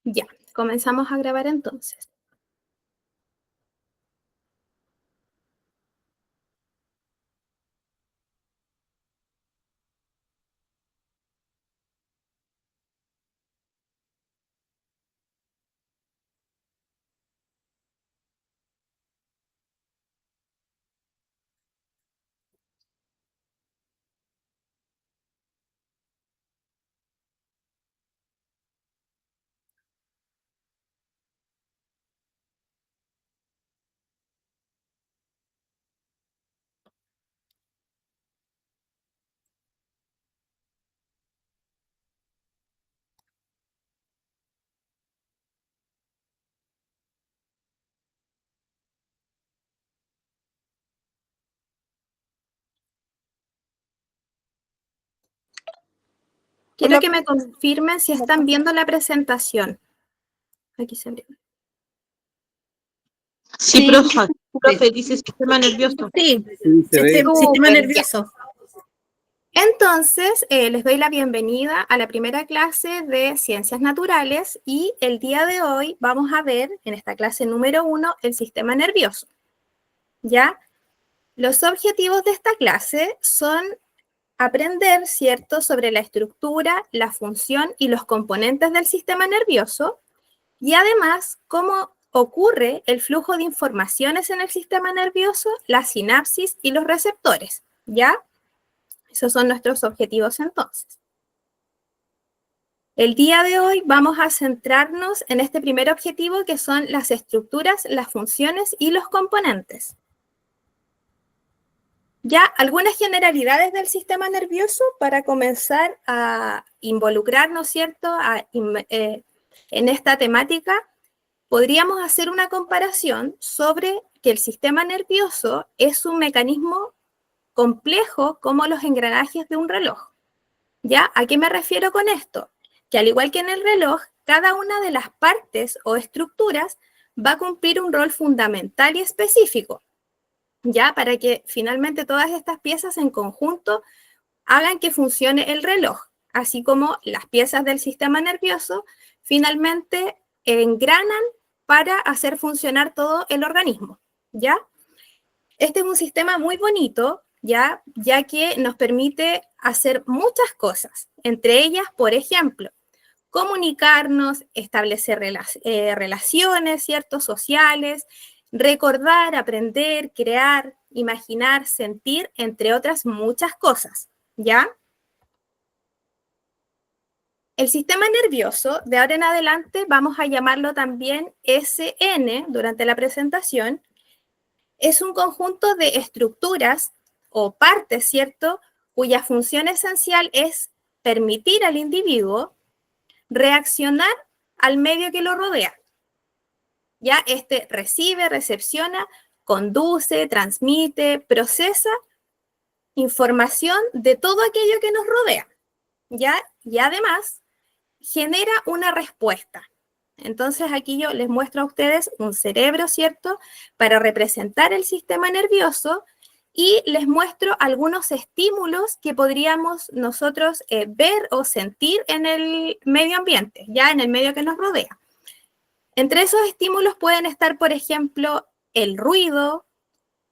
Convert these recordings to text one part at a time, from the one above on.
Ya, comenzamos a grabar entonces. Quiero que me confirmen si están viendo la presentación. Aquí se abrió. Sí, profe, dice sistema nervioso. Sí, Súper, sistema ya. nervioso. Entonces, les doy la bienvenida a la primera clase de Ciencias Naturales y el día de hoy vamos a ver, en esta clase número 1, el sistema nervioso. ¿Ya? Los objetivos de esta clase son aprender, ¿cierto?, sobre la estructura, la función y los componentes del sistema nervioso y además cómo ocurre el flujo de informaciones en el sistema nervioso, la sinapsis y los receptores, ¿ya? Esos son nuestros objetivos entonces. El día de hoy vamos a centrarnos en este primer objetivo que son las estructuras, las funciones y los componentes. Ya, algunas generalidades del sistema nervioso para comenzar a involucrarnos, ¿cierto?, en esta temática. Podríamos hacer una comparación sobre que el sistema nervioso es un mecanismo complejo como los engranajes de un reloj. ¿Ya? ¿A qué me refiero con esto? Que al igual que en el reloj, cada una de las partes o estructuras va a cumplir un rol fundamental y específico, ¿ya? Para que finalmente todas estas piezas en conjunto hagan que funcione el reloj, así como las piezas del sistema nervioso finalmente engranan para hacer funcionar todo el organismo, ¿ya? Este es un sistema muy bonito, ya que nos permite hacer muchas cosas, entre ellas, por ejemplo, comunicarnos, establecer relaciones, ¿cierto?, sociales, recordar, aprender, crear, imaginar, sentir, entre otras muchas cosas, ¿ya? El sistema nervioso, de ahora en adelante, vamos a llamarlo también SN durante la presentación, es un conjunto de estructuras o partes, ¿cierto?, cuya función esencial es permitir al individuo reaccionar al medio que lo rodea. Ya este recibe, recepciona, conduce, transmite, procesa información de todo aquello que nos rodea, ¿ya? Y además genera una respuesta. Entonces aquí yo les muestro a ustedes un cerebro, ¿cierto?, para representar el sistema nervioso y les muestro algunos estímulos que podríamos nosotros ver o sentir en el medio ambiente, ya en el medio que nos rodea. Entre esos estímulos pueden estar, por ejemplo, el ruido,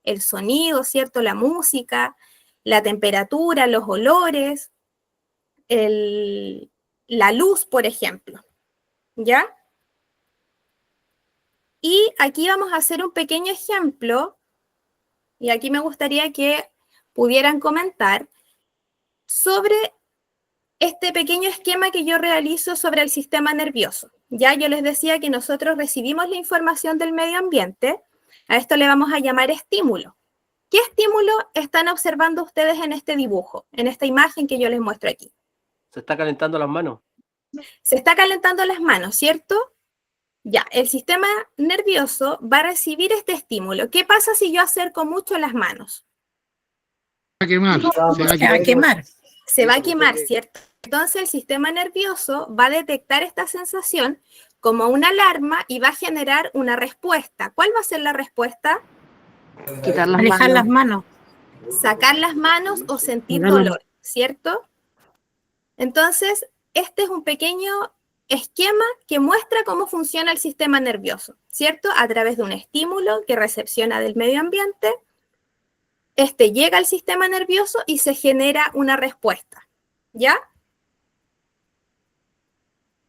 el sonido, ¿cierto?, la música, la temperatura, los olores, la luz, por ejemplo, ¿ya? Y aquí vamos a hacer un pequeño ejemplo, y aquí me gustaría que pudieran comentar sobre este pequeño esquema que yo realizo sobre el sistema nervioso. Ya yo les decía que nosotros recibimos la información del medio ambiente, a esto le vamos a llamar estímulo. ¿Qué estímulo están observando ustedes en este dibujo, en esta imagen que yo les muestro aquí? Se está calentando las manos. Se está calentando las manos, ¿cierto? Ya, el sistema nervioso va a recibir este estímulo. ¿Qué pasa si yo acerco mucho las manos? Se va a quemar. Se va a quemar, ¿cierto? Entonces el sistema nervioso va a detectar esta sensación como una alarma y va a generar una respuesta. ¿Cuál va a ser la respuesta? Alejar las manos. Sacar las manos o sentir dolor, ¿cierto? Entonces, este es un pequeño esquema que muestra cómo funciona el sistema nervioso, ¿cierto? A través de un estímulo que recepciona del medio ambiente, este llega al sistema nervioso y se genera una respuesta, ¿ya?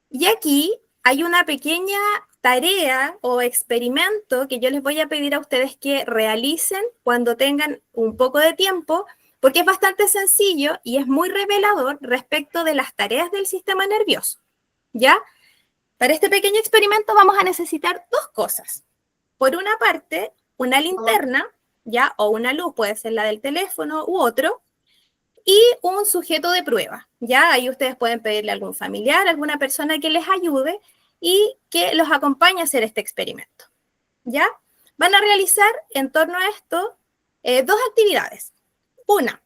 Y aquí hay una pequeña tarea o experimento que yo les voy a pedir a ustedes que realicen cuando tengan un poco de tiempo, porque es bastante sencillo y es muy revelador respecto de las tareas del sistema nervioso, ¿ya? Para este pequeño experimento vamos a necesitar dos cosas. Por una parte, una linterna, ¿ya? O una luz, puede ser la del teléfono u otro, y un sujeto de prueba, ¿ya? Ahí ustedes pueden pedirle a algún familiar, a alguna persona que les ayude y que los acompañe a hacer este experimento, ¿ya? Van a realizar en torno a esto dos actividades. Una,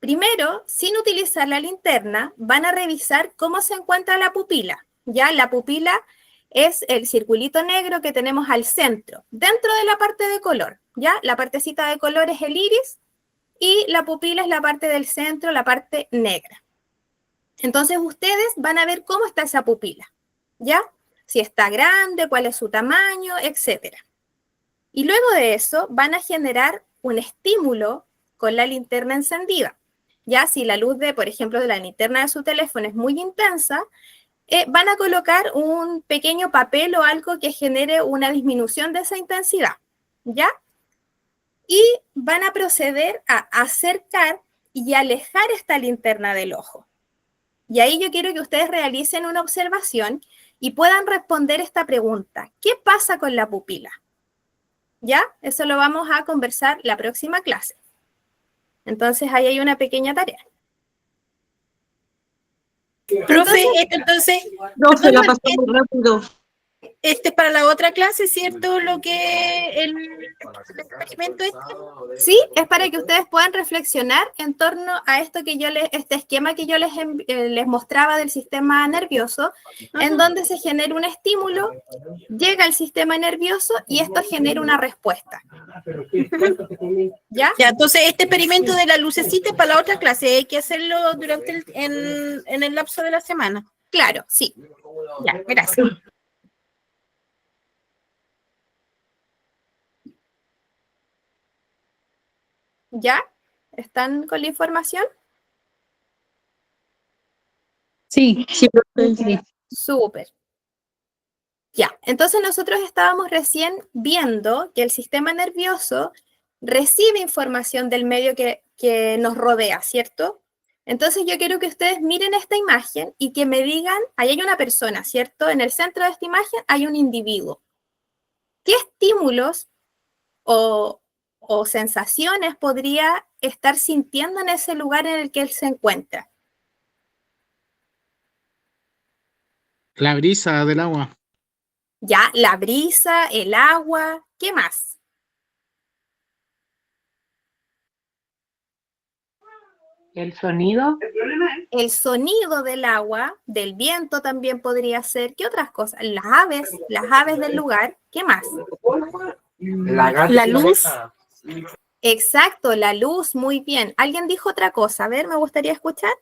primero, sin utilizar la linterna, van a revisar cómo se encuentra la pupila, ¿ya? La pupila es el circulito negro que tenemos al centro, dentro de la parte de color, ¿ya? La partecita de color es el iris y la pupila es la parte del centro, la parte negra. Entonces ustedes van a ver cómo está esa pupila, ¿ya? Si está grande, cuál es su tamaño, etc. Y luego de eso van a generar un estímulo con la linterna encendida. Ya si la luz de, por ejemplo, de la linterna de su teléfono es muy intensa, van a colocar un pequeño papel o algo que genere una disminución de esa intensidad, ¿ya? Y van a proceder a acercar y alejar esta linterna del ojo. Y ahí yo quiero que ustedes realicen una observación y puedan responder esta pregunta. ¿Qué pasa con la pupila? ¿Ya? Eso lo vamos a conversar la próxima clase. Entonces, ahí hay una pequeña tarea. Profe, entonces, Profe, la pasó muy rápido. este es para la otra clase, ¿cierto? Lo que el experimento este. Sí, es para que ustedes puedan reflexionar en torno a esto que este esquema que yo les mostraba del sistema nervioso, en donde se genera un estímulo, llega al sistema nervioso y esto genera una respuesta. ¿Ya? Ya, entonces este experimento de la lucecita es para la otra clase, hay que hacerlo durante en el lapso de la semana. Claro, sí. Ya, gracias. ¿Ya? ¿Están con la información? Sí, sí, profe, sí. Súper. Ya, entonces nosotros estábamos recién viendo que el sistema nervioso recibe información del medio que nos rodea, ¿cierto? Entonces yo quiero que ustedes miren esta imagen y que me digan, ahí hay una persona, ¿cierto? En el centro de esta imagen hay un individuo. ¿Qué estímulos o sensaciones podría estar sintiendo en ese lugar en el que él se encuentra? La brisa del agua. Ya, la brisa, el agua, ¿qué más? ¿El sonido? El sonido del agua, del viento también podría ser. ¿Qué otras cosas? Las aves del lugar, ¿qué más? La luz. Exacto, la luz, muy bien. ¿Alguien dijo otra cosa? A ver, me gustaría escuchar.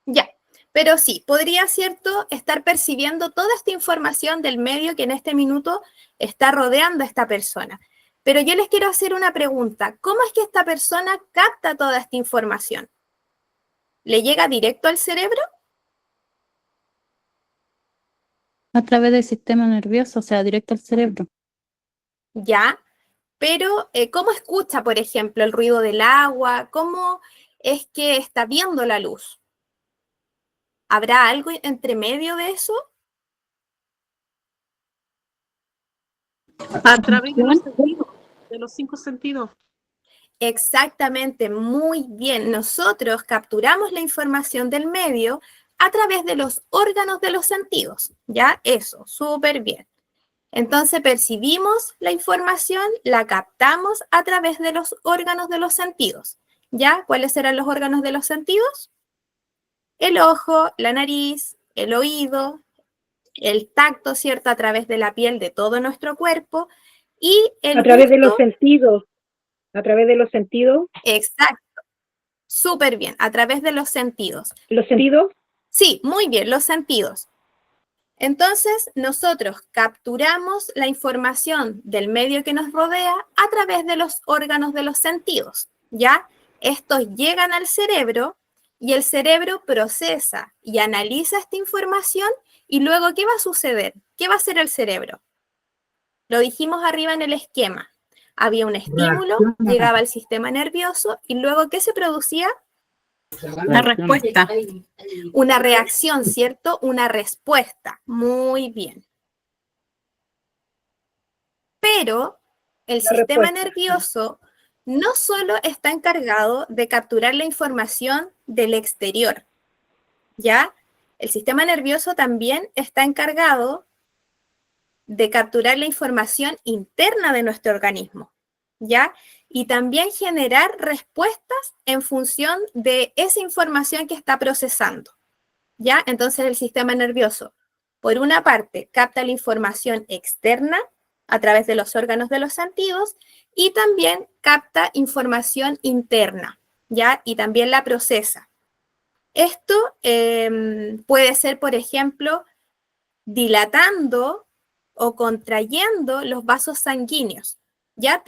Ya, pero sí, podría, ¿cierto?, estar percibiendo toda esta información del medio que en este minuto está rodeando a esta persona. Pero yo les quiero hacer una pregunta. ¿Cómo es que esta persona capta toda esta información? ¿Le llega directo al cerebro? A través del sistema nervioso, o sea, directo al cerebro. Ya, pero ¿cómo escucha, por ejemplo, el ruido del agua? ¿Cómo es que está viendo la luz? ¿Habrá algo entre medio de eso? A través de los cinco sentidos. Exactamente, muy bien. Nosotros capturamos la información del medio a través de los órganos de los sentidos. ¿Ya? Eso, súper bien. Entonces percibimos la información, la captamos a través de los órganos de los sentidos. ¿Ya? ¿Cuáles serán los órganos de los sentidos? El ojo, la nariz, el oído, el tacto, ¿cierto? A través de la piel de todo nuestro cuerpo y el a través de gusto, los sentidos. A través de los sentidos. exacto. Súper bien, a través de los sentidos. ¿Los sentidos? Sí, muy bien, los sentidos. Entonces, nosotros capturamos la información del medio que nos rodea a través de los órganos de los sentidos, ¿ya? Estos llegan al cerebro y el cerebro procesa y analiza esta información y luego, ¿qué va a suceder? ¿Qué va a hacer el cerebro? Lo dijimos arriba en el esquema. Había un estímulo, llegaba al sistema nervioso y luego, ¿qué se producía? La respuesta. Una reacción, ¿cierto? Una respuesta. Muy bien. Pero el sistema nervioso no solo está encargado de capturar la información del exterior, ¿ya? El sistema nervioso también está encargado de capturar la información interna de nuestro organismo, ¿ya? Y también generar respuestas en función de esa información que está procesando, ¿ya? Entonces el sistema nervioso, por una parte, capta la información externa a través de los órganos de los sentidos y también capta información interna, ¿ya? Y también la procesa. Esto puede ser, por ejemplo, dilatando o contrayendo los vasos sanguíneos. Ya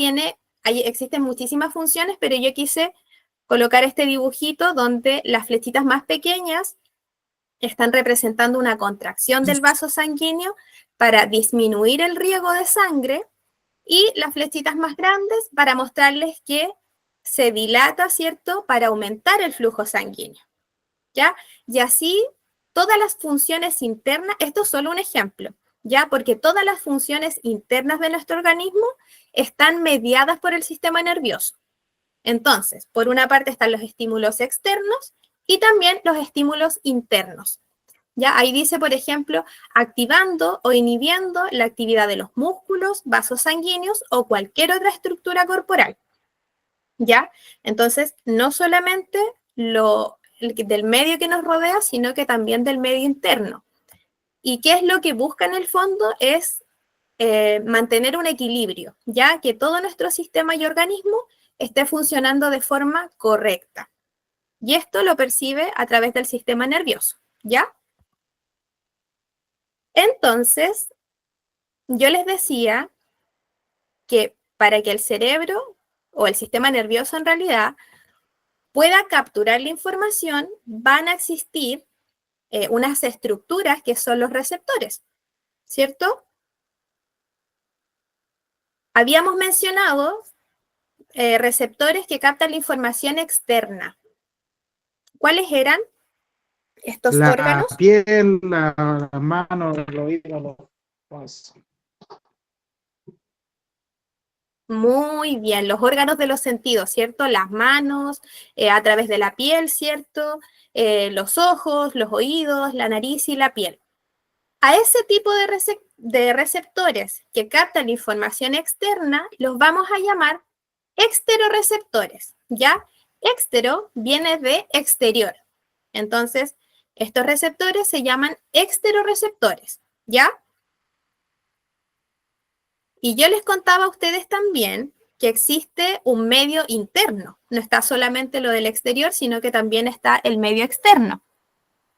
existen muchísimas funciones, pero yo quise colocar este dibujito donde las flechitas más pequeñas están representando una contracción del vaso sanguíneo para disminuir el riego de sangre y las flechitas más grandes para mostrarles que se dilata, ¿cierto?, para aumentar el flujo sanguíneo, ¿ya? Y así todas las funciones internas, esto es solo un ejemplo, ¿ya? Porque todas las funciones internas de nuestro organismo están mediadas por el sistema nervioso. Entonces, por una parte están los estímulos externos y también los estímulos internos. ¿Ya? Ahí dice, por ejemplo, activando o inhibiendo la actividad de los músculos, vasos sanguíneos o cualquier otra estructura corporal. ¿Ya? Entonces, no solamente del medio que nos rodea, sino que también del medio interno. ¿Y qué es lo que busca en el fondo? Es mantener un equilibrio, ya que todo nuestro sistema y organismo esté funcionando de forma correcta. Y esto lo percibe a través del sistema nervioso, ¿ya? Entonces, yo les decía que para que el cerebro o el sistema nervioso en realidad pueda capturar la información, van a existir unas estructuras que son los receptores, ¿cierto? Habíamos mencionado receptores que captan la información externa. ¿Cuáles eran estos órganos? La piel, las manos, el oído, los ojos. Muy bien, los órganos de los sentidos, ¿cierto? Las manos, a través de la piel, ¿cierto? Los ojos, los oídos, la nariz y la piel. A ese tipo de receptores que captan la información externa, los vamos a llamar exteroreceptores, ¿ya? Extero viene de exterior. Entonces, estos receptores se llaman exteroreceptores, ¿ya? Y yo les contaba a ustedes también que existe un medio interno. No está solamente lo del exterior, sino que también está el medio externo.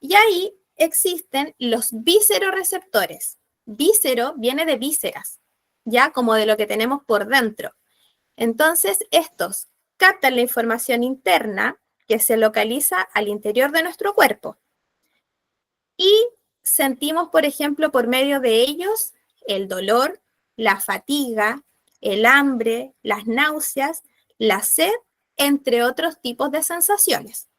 Y ahí existen los visceroreceptores. Víscero viene de vísceras, ya como de lo que tenemos por dentro. Entonces, estos captan la información interna que se localiza al interior de nuestro cuerpo. Y sentimos, por ejemplo, por medio de ellos, el dolor, la fatiga, el hambre, las náuseas, la sed, entre otros tipos de sensaciones.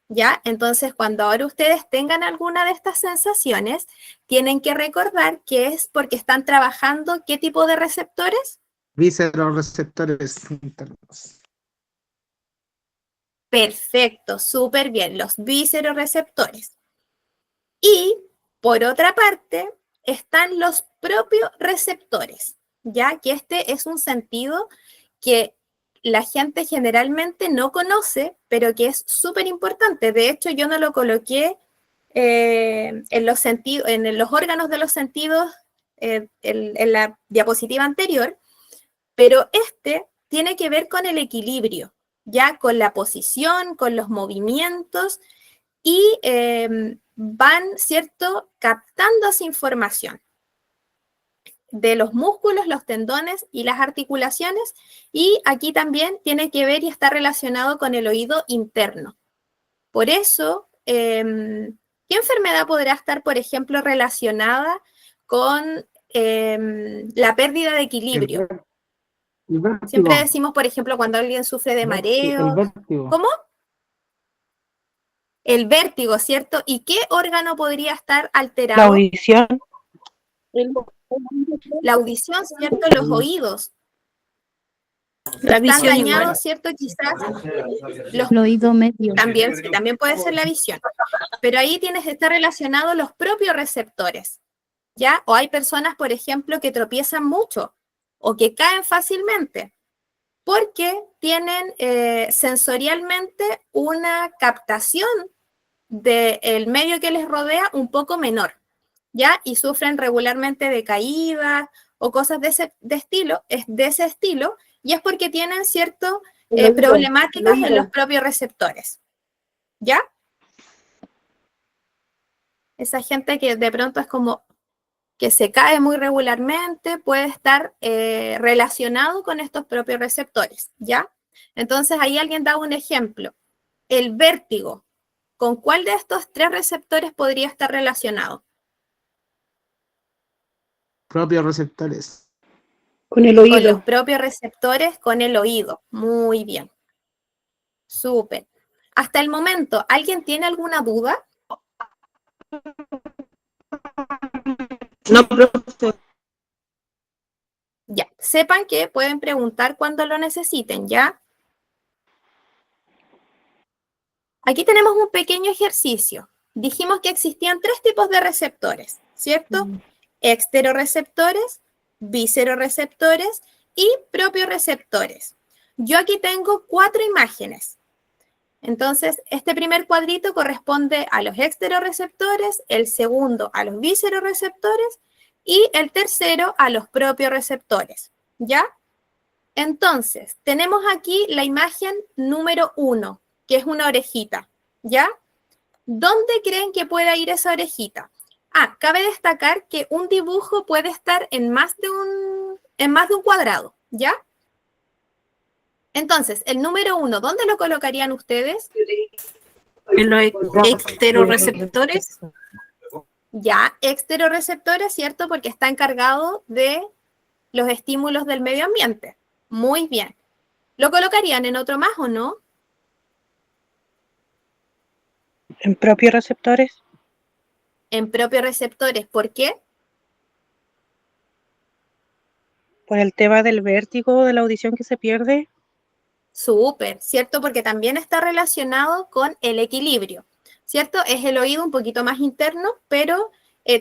¿Ya? Entonces, cuando ahora ustedes tengan alguna de estas sensaciones, tienen que recordar que es porque están trabajando ¿qué tipo de receptores? Visceroreceptores internos. Perfecto, súper bien, los visceroreceptores. Y, por otra parte, están los propios receptores, ya que este es un sentido que la gente generalmente no conoce, pero que es súper importante. De hecho, yo no lo coloqué en los órganos de los sentidos en la diapositiva anterior, pero este tiene que ver con el equilibrio, ya con la posición, con los movimientos, y van, ¿cierto?, captando esa información de los músculos, los tendones y las articulaciones, y aquí también tiene que ver y está relacionado con el oído interno. Por eso, ¿qué enfermedad podrá estar, por ejemplo, relacionada con la pérdida de equilibrio? El vértigo. Siempre decimos, por ejemplo, cuando alguien sufre de mareo. El vértigo. ¿Cómo? El vértigo, ¿cierto? ¿Y qué órgano podría estar La alterado? audición. La audición, ¿cierto? Los oídos. La Están visión dañados, igual. ¿cierto? Quizás los El oído medio. también, sí, también puede ser la visión. Pero ahí está relacionado los propios receptores, ¿ya? O hay personas, por ejemplo, que tropiezan mucho o que caen fácilmente porque tienen sensorialmente una captación del medio que les rodea un poco menor, ¿ya? Y sufren regularmente de caídas o cosas de ese estilo, y es porque tienen ciertas problemáticas en los propios receptores, ¿ya? Esa gente que de pronto es como que se cae muy regularmente puede estar relacionado con estos propios receptores, ¿ya? Entonces ahí alguien da un ejemplo. El vértigo, ¿con cuál de estos 3 receptores podría estar relacionado? Propios receptores. Con el Con oído. los propios receptores, con el oído. Muy bien. Súper. Hasta el momento, ¿alguien tiene alguna duda? No, profe. Ya, sepan que pueden preguntar cuando lo necesiten, ¿ya? Aquí tenemos un pequeño ejercicio. Dijimos que existían 3 tipos de receptores, ¿cierto? Exteroreceptores, visceroreceptores y propioreceptores. Yo aquí tengo 4 imágenes. Entonces, este primer cuadrito corresponde a los exteroreceptores, el segundo a los visceroreceptores y el tercero a los propioreceptores, ¿ya? Entonces, tenemos aquí la imagen número 1, que es una orejita, ¿ya? ¿Dónde creen que pueda ir esa orejita? Ah, cabe destacar que un dibujo puede estar en más de un cuadrado, ¿ya? Entonces, el número 1, ¿dónde lo colocarían ustedes? En los exteroreceptores. Ya, exteroreceptores, ¿cierto? Porque está encargado de los estímulos del medio ambiente. Muy bien. ¿Lo colocarían en otro más o no? En propios receptores. En propioreceptores. ¿Por qué? Por el tema del vértigo, de la audición que se pierde. Súper, ¿cierto? Porque también está relacionado con el equilibrio, ¿cierto? Es el oído un poquito más interno, pero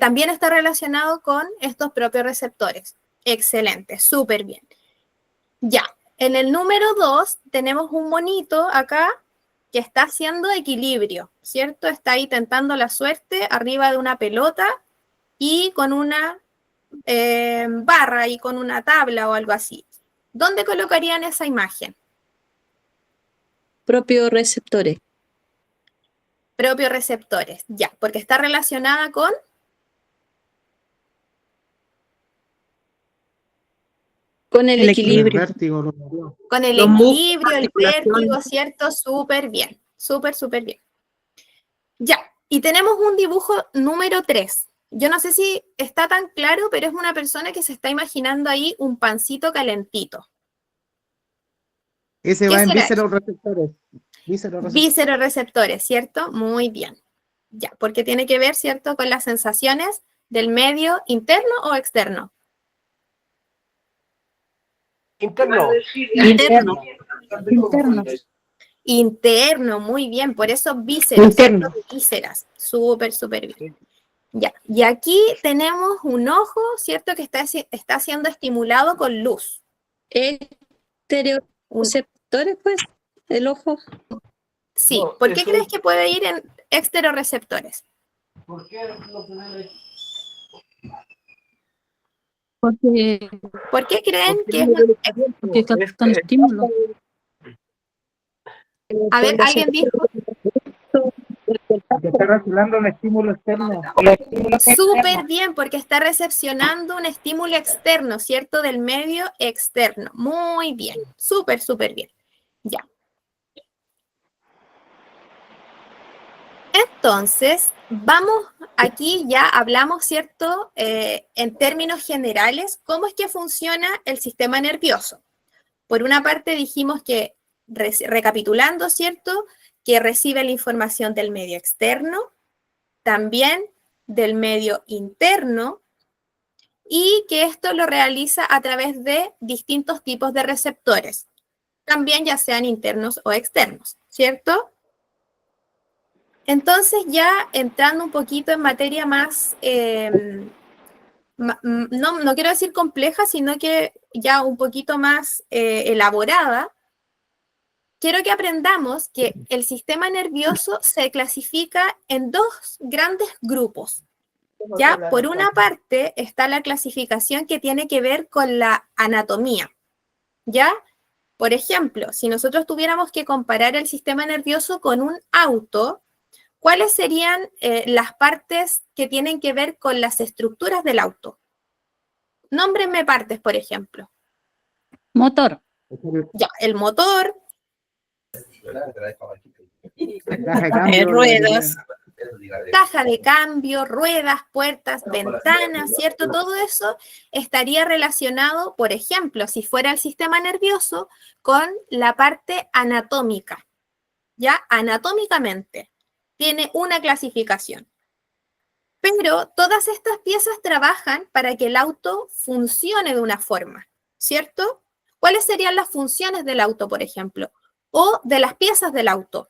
también está relacionado con estos propios receptores. Excelente, súper bien. Ya, en el número 2 tenemos un monito acá que está haciendo equilibrio, ¿cierto? Está ahí tentando la suerte arriba de una pelota y con una barra y con una tabla o algo así. ¿Dónde colocarían esa imagen? Propios receptores. Propios receptores, ya, porque está relacionada con El equilibrio. El vértigo lo mareó. con el Los equilibrio, músculos, el articulaciones. vértigo, ¿cierto? Súper bien, súper bien. Ya, y tenemos un dibujo número 3. Yo no sé si está tan claro, pero es una persona que se está imaginando ahí un pancito calentito. Ese ¿Qué va en será? visceroreceptores. Visceroreceptores. Visceroreceptores, ¿cierto? Muy bien. Ya, porque tiene que ver, ¿cierto?, con las sensaciones del medio interno o externo. Interno. Interno. Interno. Interno, muy bien, por eso vísceras, Interno. ¿cierto? Vísceras, súper bien. Ya, y aquí tenemos un ojo, ¿cierto?, que está siendo estimulado con luz. Exteroreceptores, pues, el ojo. Sí, No, ¿por qué eso crees es- que puede ir en exteroreceptores? ¿Por qué no tener Porque ¿Por qué creen que es captan estímulos. A ver, ¿alguien dijo? Que está recibiendo un estímulo externo. Súper bien, porque está recepcionando un estímulo externo, ¿cierto? Del medio externo. Muy bien, súper, súper bien. Ya. Entonces, vamos, aquí ya hablamos, ¿cierto? En términos generales, ¿cómo es que funciona el sistema nervioso? Por una parte dijimos que, recapitulando, ¿cierto? Que recibe la información del medio externo, también del medio interno, y que esto lo realiza a través de distintos tipos de receptores, también ya sean internos o externos, ¿cierto? Entonces ya entrando un poquito en materia más, no quiero decir compleja, sino que ya un poquito más elaborada, quiero que aprendamos que el sistema nervioso se clasifica en dos grandes grupos. Ya, por una parte está la clasificación que tiene que ver con la anatomía. ¿Ya? Por ejemplo, si nosotros tuviéramos que comparar el sistema nervioso con un auto, ¿cuáles serían las partes que tienen que ver con las estructuras del auto? Nómbrenme partes, por ejemplo. Motor. Ya, el motor, Ruedas. caja de cambio, ruedas, puertas, ventanas, ¿cierto? Todo eso estaría relacionado, por ejemplo, si fuera el sistema nervioso, con la parte anatómica, ¿ya? Anatómicamente tiene una clasificación. Pero todas estas piezas trabajan para que el auto funcione de una forma, ¿cierto? ¿Cuáles serían las funciones del auto, por ejemplo? O de las piezas del auto.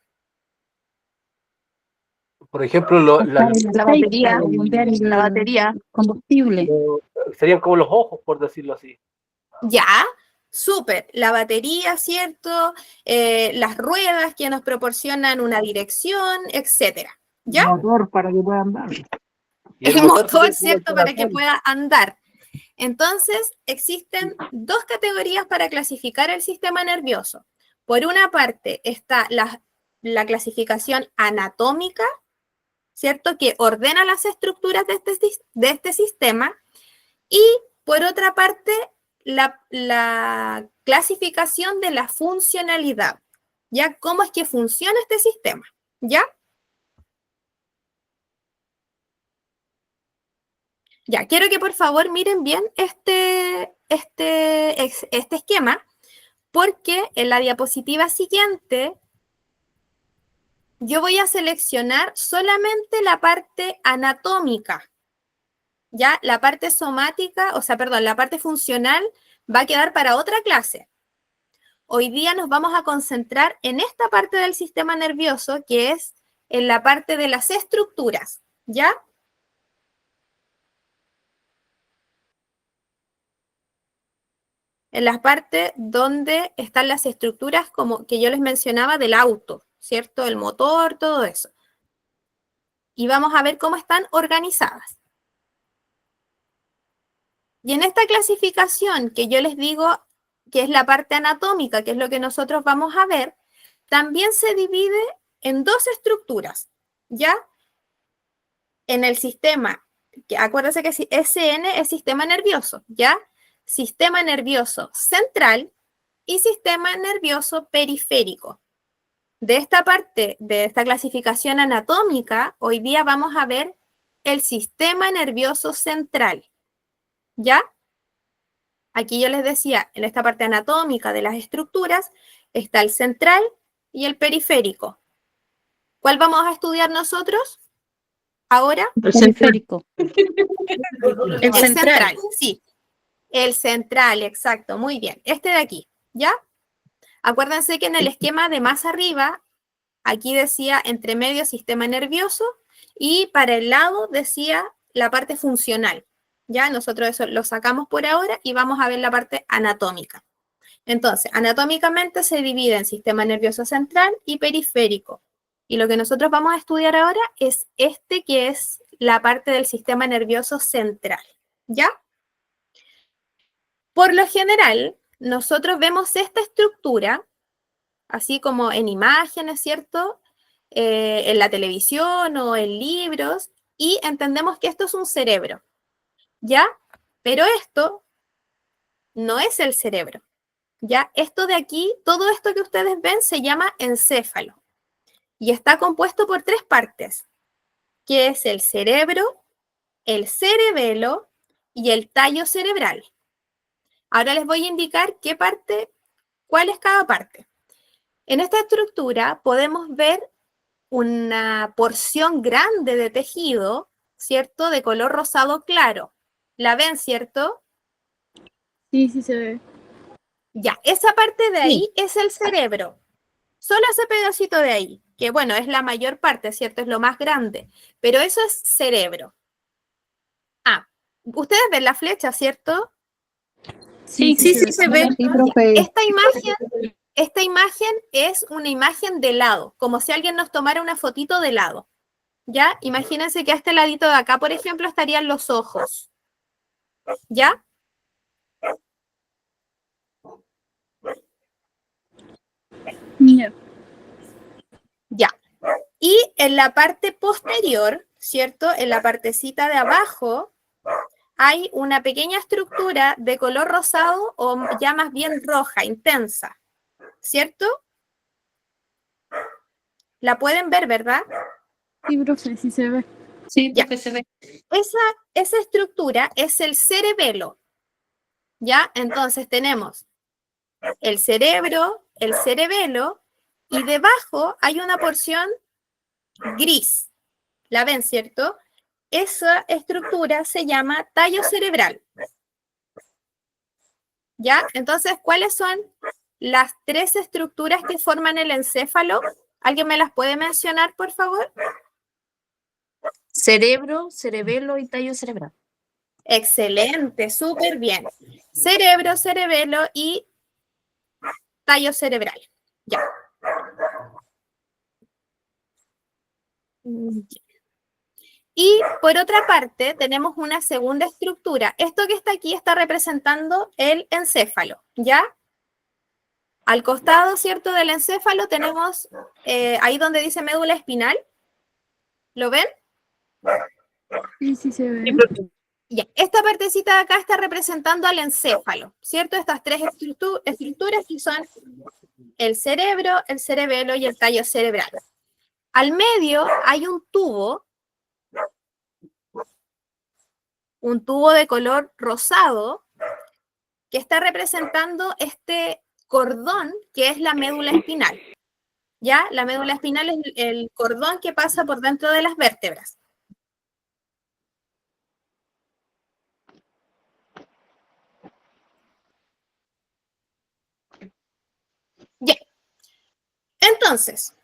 Por ejemplo, La batería, la batería. combustible. serían como los ojos, por decirlo así. Ya, súper. La batería, ¿cierto? Las ruedas que nos proporcionan una dirección, etcétera. ¿Ya? Motor para que pueda andar. Y El motor, sería como ¿cierto? el Para que corazón. pueda andar. Entonces, existen dos categorías para clasificar el sistema nervioso. Por una parte está la clasificación anatómica, ¿cierto? Que ordena las estructuras de este sistema. Y por otra parte, la clasificación de la funcionalidad. ¿Ya? ¿Cómo es que funciona este sistema? ¿Ya? Ya, quiero que por favor miren bien este esquema, porque en la diapositiva siguiente yo voy a seleccionar solamente la parte anatómica, ¿ya? La parte somática, o sea, perdón, la parte funcional va a quedar para otra clase. Hoy día nos vamos a concentrar en esta parte del sistema nervioso, que es en la parte de las estructuras, ¿ya? En la parte donde están las estructuras como que yo les mencionaba del auto, ¿cierto? El motor, todo eso. Y vamos a ver cómo están organizadas. Y en esta clasificación que yo les digo que es la parte anatómica, que es lo que nosotros vamos a ver, también se divide en dos estructuras, ¿ya? En el sistema, que acuérdense que SN es sistema nervioso, ¿ya? Sistema nervioso central y sistema nervioso periférico. De esta parte, de esta clasificación anatómica, hoy día vamos a ver el sistema nervioso central, ¿ya? Aquí yo les decía, en esta parte anatómica de las estructuras, está el central y el periférico. ¿Cuál vamos a estudiar nosotros ahora? El periférico. El central. Sí. El central, exacto, muy bien. Este de aquí, ¿ya? Acuérdense que en el esquema de más arriba, aquí decía entre medio sistema nervioso y para el lado decía la parte funcional. Ya, nosotros eso lo sacamos por ahora y vamos a ver la parte anatómica. Entonces, anatómicamente se divide en sistema nervioso central y periférico. Y lo que nosotros vamos a estudiar ahora es este que es la parte del sistema nervioso central. ¿Ya? Por lo general, nosotros vemos esta estructura así como en imágenes, ¿cierto? En la televisión o en libros, y entendemos que esto es un cerebro, ¿ya? Pero esto no es el cerebro, ¿ya? Esto de aquí, todo esto que ustedes ven se llama encéfalo y está compuesto por 3 partes, que es el cerebro, el cerebelo y el tallo cerebral. Ahora les voy a indicar cuál es cada parte. En esta estructura podemos ver una porción grande de tejido, ¿cierto? De color rosado claro. ¿La ven, cierto? Sí, sí se ve. Ya, esa parte de ahí es el cerebro. Solo ese pedacito de ahí, que bueno, es la mayor parte, ¿cierto? Es lo más grande, pero eso es cerebro. Ah, ustedes ven la flecha, ¿cierto? Sí, Sí, sí se ve. Sí, profe. Esta imagen es una imagen de lado, como si alguien nos tomara una fotito de lado. ¿Ya? Imagínense que a este ladito de acá, por ejemplo, estarían los ojos. ¿Ya? Ya. Ya. Y en la parte posterior, ¿cierto? En la partecita de abajo, hay una pequeña estructura de color rosado o ya más bien roja, intensa. ¿Cierto? La pueden ver, ¿verdad? Sí, profe, sí se ve. Sí, Ya. porque se ve. Esa estructura es el cerebelo. ¿Ya? Entonces tenemos el cerebro, el cerebelo, y debajo hay una porción gris. ¿La ven, cierto? Esa estructura se llama tallo cerebral. ¿Ya? Entonces, ¿cuáles son las 3 estructuras que forman el encéfalo? ¿Alguien me las puede mencionar, por favor? Cerebro, cerebelo y tallo cerebral. Excelente, súper bien. Cerebro, cerebelo y tallo cerebral. Ya. Y por otra parte, tenemos una segunda estructura. Esto que está aquí está representando el encéfalo, ¿ya? Al costado, ¿cierto?, del encéfalo tenemos ahí donde dice médula espinal. ¿Lo ven? Sí, sí se ve. Ya, esta partecita de acá está representando al encéfalo, ¿cierto? Estas 3 estructuras que son el cerebro, el cerebelo y el tallo cerebral. Al medio hay un tubo de color rosado que está representando este cordón que es la médula espinal. ¿Ya? La médula espinal es el cordón que pasa por dentro de las vértebras. Ya. Entonces,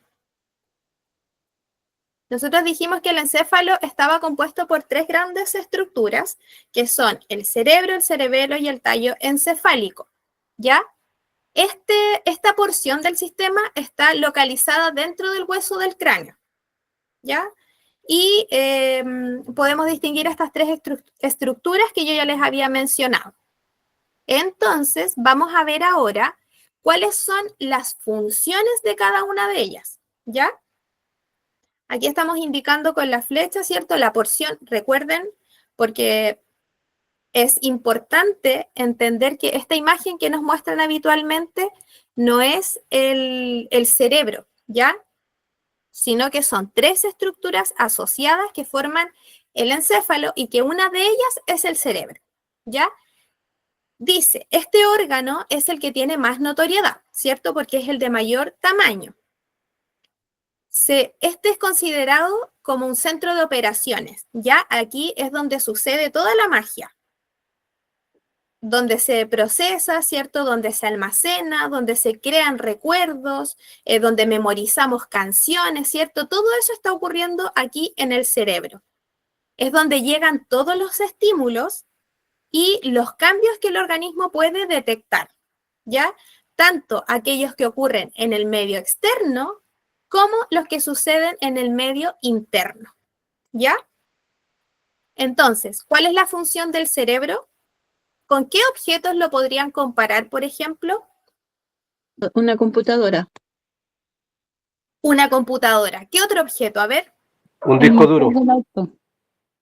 nosotros dijimos que el encéfalo estaba compuesto por 3 grandes estructuras, que son el cerebro, el cerebelo y el tallo encefálico. ¿Ya? Esta porción del sistema está localizada dentro del hueso del cráneo. ¿Ya? Y podemos distinguir estas 3 estructuras que yo ya les había mencionado. Entonces, vamos a ver ahora cuáles son las funciones de cada una de ellas. ¿Ya? Aquí estamos indicando con la flecha, ¿cierto? La porción, recuerden, porque es importante entender que esta imagen que nos muestran habitualmente no es el cerebro, ¿ya? Sino que son 3 estructuras asociadas que forman el encéfalo y que una de ellas es el cerebro, ¿ya? Dice, este órgano es el que tiene más notoriedad, ¿cierto? Porque es el de mayor tamaño. Este es considerado como un centro de operaciones, ¿ya? Aquí es donde sucede toda la magia. Donde se procesa, ¿cierto? Donde se almacena, donde se crean recuerdos, donde memorizamos canciones, ¿cierto? Todo eso está ocurriendo aquí en el cerebro. Es donde llegan todos los estímulos y los cambios que el organismo puede detectar, ¿ya? Tanto aquellos que ocurren en el medio externo como los que suceden en el medio interno, ¿ya? Entonces, ¿cuál es la función del cerebro? ¿Con qué objetos lo podrían comparar, por ejemplo? Una computadora. Una computadora. ¿Qué otro objeto? A ver, Un disco El duro. motor del auto.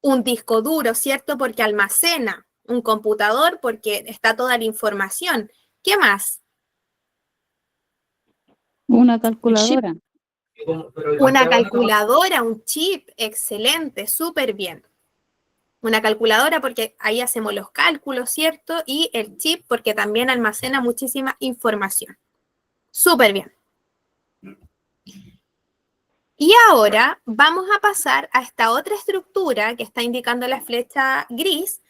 un disco duro, ¿cierto? Porque almacena. Un computador porque está toda la información. ¿Qué más? Una calculadora. Una calculadora, un chip. Excelente, súper bien. Una calculadora porque ahí hacemos los cálculos, ¿cierto? Y el chip porque también almacena muchísima información. Súper bien. Y ahora vamos a pasar a esta otra estructura que está indicando la flecha gris,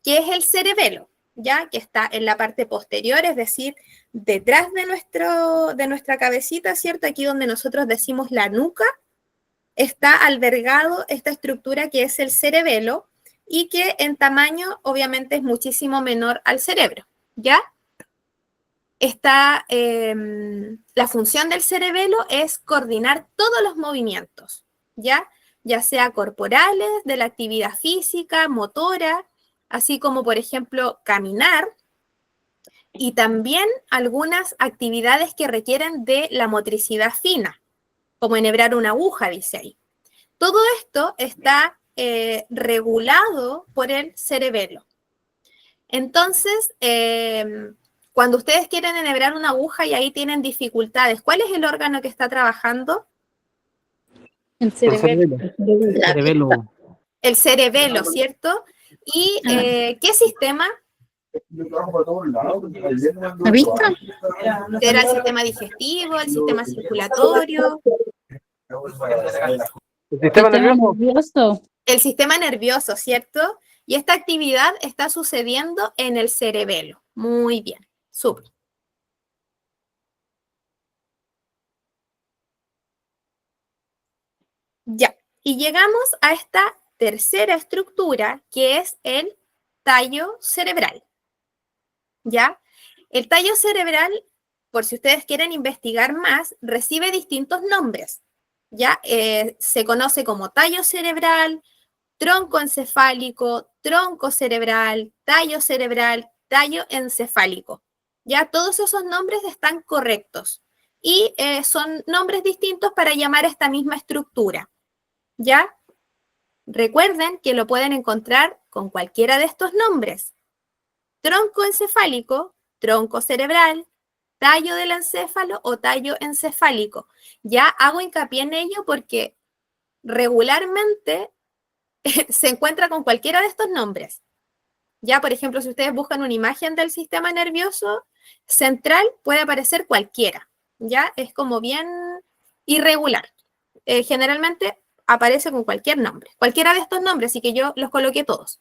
que es el cerebelo, ¿ya? Que está en la parte posterior, es decir, detrás de nuestra cabecita, ¿cierto? Aquí donde nosotros decimos la nuca, está albergado esta estructura que es el cerebelo y que en tamaño obviamente es muchísimo menor al cerebro, ¿ya? La función del cerebelo es coordinar todos los movimientos, ¿ya? Ya sea corporales, de la actividad física, motora, así como, por ejemplo, caminar, y también algunas actividades que requieren de la motricidad fina, como enhebrar una aguja, dice ahí. Todo esto está regulado por el cerebelo. Entonces, cuando ustedes quieren enhebrar una aguja y ahí tienen dificultades, ¿cuál es el órgano que está trabajando? El cerebelo. Cerebelo. El cerebelo, ¿cierto? ¿Y qué sistema? ¿La vista? ¿Será el sistema digestivo, el sistema circulatorio? ¿El sistema nervioso? nervioso. El sistema nervioso, ¿cierto? Y esta actividad está sucediendo en el cerebelo. Muy bien, súper. Ya, y llegamos a esta tercera estructura, que es el tallo cerebral. ¿Ya? El tallo cerebral, por si ustedes quieren investigar más, recibe distintos nombres. ¿Ya? Se conoce como tallo cerebral, tronco encefálico, tronco cerebral, tallo encefálico. Ya todos esos nombres están correctos y son nombres distintos para llamar a esta misma estructura. ¿Ya? Recuerden que lo pueden encontrar con cualquiera de estos nombres. Tronco encefálico, tronco cerebral, tallo del encéfalo o tallo encefálico. Ya hago hincapié en ello porque regularmente se encuentra con cualquiera de estos nombres. Ya, por ejemplo, si ustedes buscan una imagen del sistema nervioso central, puede aparecer cualquiera. Ya, es como bien irregular. Generalmente aparece con cualquier nombre. Cualquiera de estos nombres, así que yo los coloqué todos.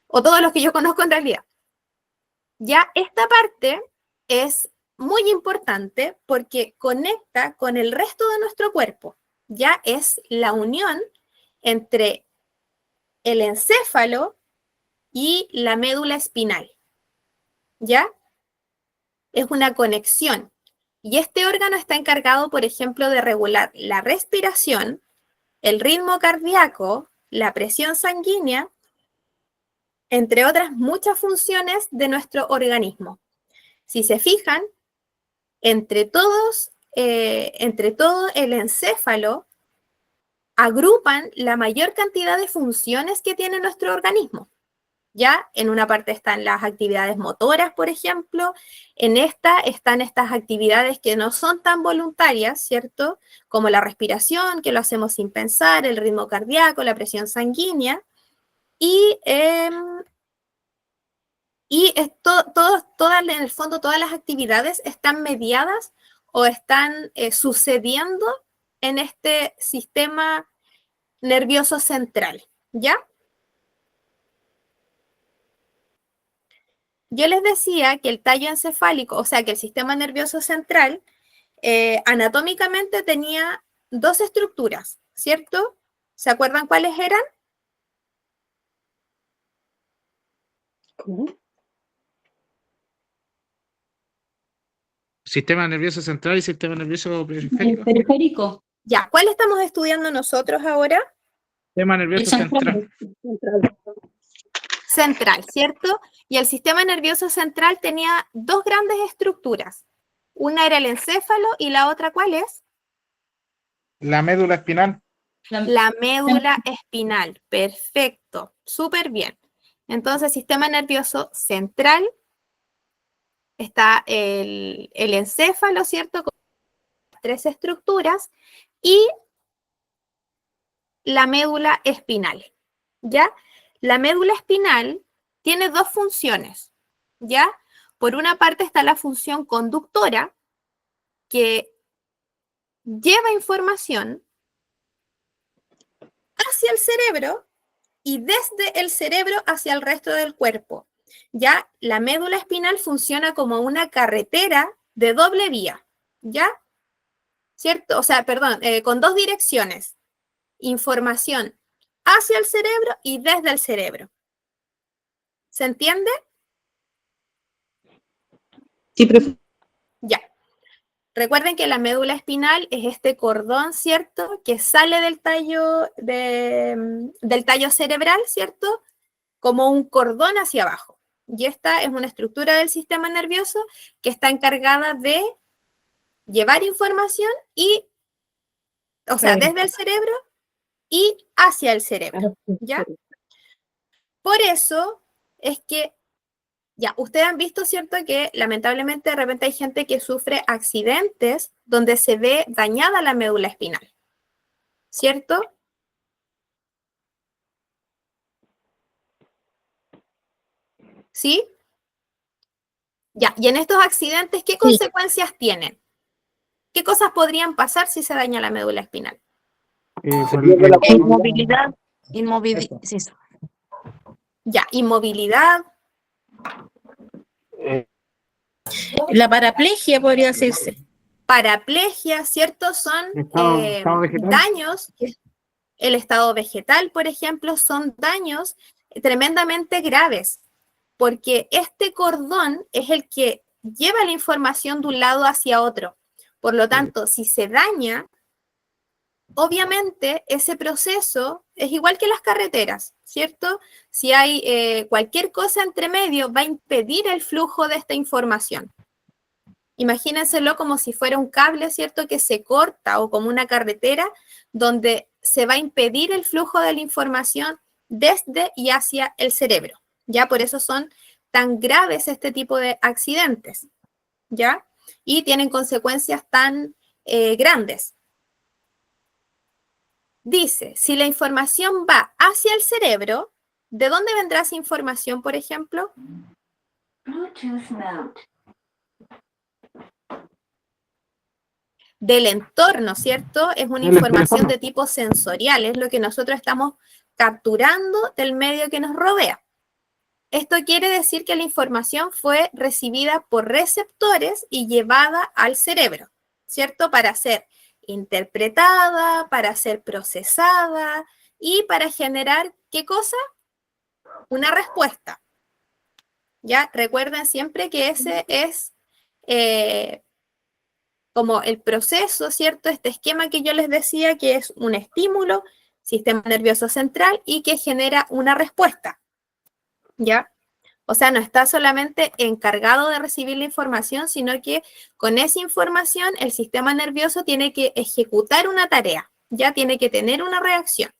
O todos los que yo conozco en realidad. Ya, esta parte es muy importante porque conecta con el resto de nuestro cuerpo. Ya es la unión entre el encéfalo y la médula espinal, ¿ya? Es una conexión. Y este órgano está encargado, por ejemplo, de regular la respiración, el ritmo cardíaco, la presión sanguínea, entre otras muchas funciones de nuestro organismo. Si se fijan, entre todo el encéfalo, agrupan la mayor cantidad de funciones que tiene nuestro organismo. Ya en una parte están las actividades motoras, por ejemplo, en esta están estas actividades que no son tan voluntarias, ¿cierto? Como la respiración, que lo hacemos sin pensar, el ritmo cardíaco, la presión sanguínea, y en el fondo todas las actividades están mediadas o están sucediendo en este sistema nervioso central, ¿ya? Yo les decía que el tallo encefálico, o sea, que el sistema nervioso central, anatómicamente tenía dos estructuras, ¿cierto? ¿Se acuerdan cuáles eran? ¿Cómo? Sistema nervioso central y sistema nervioso El periférico. periférico. Ya, ¿cuál estamos estudiando nosotros ahora? Sistema nervioso central. Central, ¿cierto? Y el sistema nervioso central tenía dos grandes estructuras. Una era el encéfalo y la otra, ¿cuál es? La médula espinal. La médula espinal, perfecto, súper bien. Entonces, sistema nervioso central, está el encéfalo, ¿cierto? Con 3 estructuras, y la médula espinal, ¿ya? La médula espinal tiene 2 funciones, ¿ya? Por una parte está la función conductora, que lleva información hacia el cerebro y desde el cerebro hacia el resto del cuerpo. Ya la médula espinal funciona como una carretera de doble vía, ¿ya? ¿Cierto? O sea, perdón, con 2 direcciones. Información hacia el cerebro y desde el cerebro. ¿Se entiende? Sí, profe. Ya. Recuerden que la médula espinal es este cordón, ¿cierto? Que sale del tallo, del tallo cerebral, ¿cierto? Como un cordón hacia abajo. Y esta es una estructura del sistema nervioso que está encargada de llevar información y, o sea, desde el cerebro y hacia el cerebro, ¿ya? Por eso es que, ya, ustedes han visto, ¿cierto? Que lamentablemente de repente hay gente que sufre accidentes donde se ve dañada la médula espinal, ¿cierto? ¿Sí? Ya, y en estos accidentes, ¿qué consecuencias tienen? ¿Qué cosas podrían pasar si se daña la médula espinal? Inmovilidad. Sí. Ya, inmovilidad, La paraplegia podría decirse. paraplegia, ¿cierto? Son Estado vegetal. daños, el estado vegetal, por ejemplo, son daños tremendamente graves, porque este cordón es el que lleva la información de un lado hacia otro. Por lo tanto, si se daña, obviamente ese proceso es igual que las carreteras, ¿cierto? Si hay cualquier cosa entre medio, va a impedir el flujo de esta información. Imagínenselo como si fuera un cable, ¿cierto? Que se corta, o como una carretera donde se va a impedir el flujo de la información desde y hacia el cerebro. Ya por eso son tan graves este tipo de accidentes, ¿ya? Y tienen consecuencias tan grandes. Dice, si la información va hacia el cerebro, ¿de dónde vendrá esa información, por ejemplo? Del entorno, ¿cierto? Es una información de tipo sensorial, es lo que nosotros estamos capturando del medio que nos rodea. Esto quiere decir que la información fue recibida por receptores y llevada al cerebro, ¿cierto? Para ser interpretada, para ser procesada y para generar, ¿qué cosa? Una respuesta. ¿Ya? Recuerden siempre que ese es como el proceso, ¿cierto? Este esquema que yo les decía, que es un estímulo, sistema nervioso central, y que genera una respuesta, ¿ya? O sea, no está solamente encargado de recibir la información, sino que con esa información el sistema nervioso tiene que ejecutar una tarea, ya tiene que tener una reacción.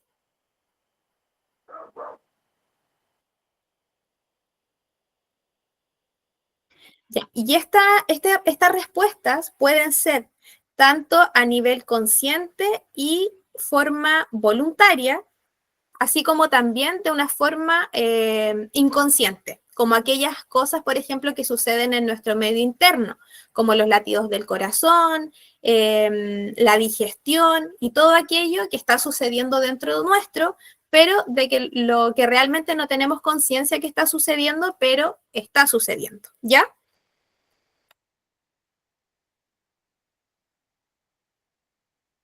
Ya, y estas respuestas pueden ser tanto a nivel consciente y forma voluntaria, así como también de una forma inconsciente, como aquellas cosas, por ejemplo, que suceden en nuestro medio interno, como los latidos del corazón, la digestión y todo aquello que está sucediendo dentro de nuestro, pero de que lo que realmente no tenemos conciencia que está sucediendo, pero está sucediendo, ¿ya?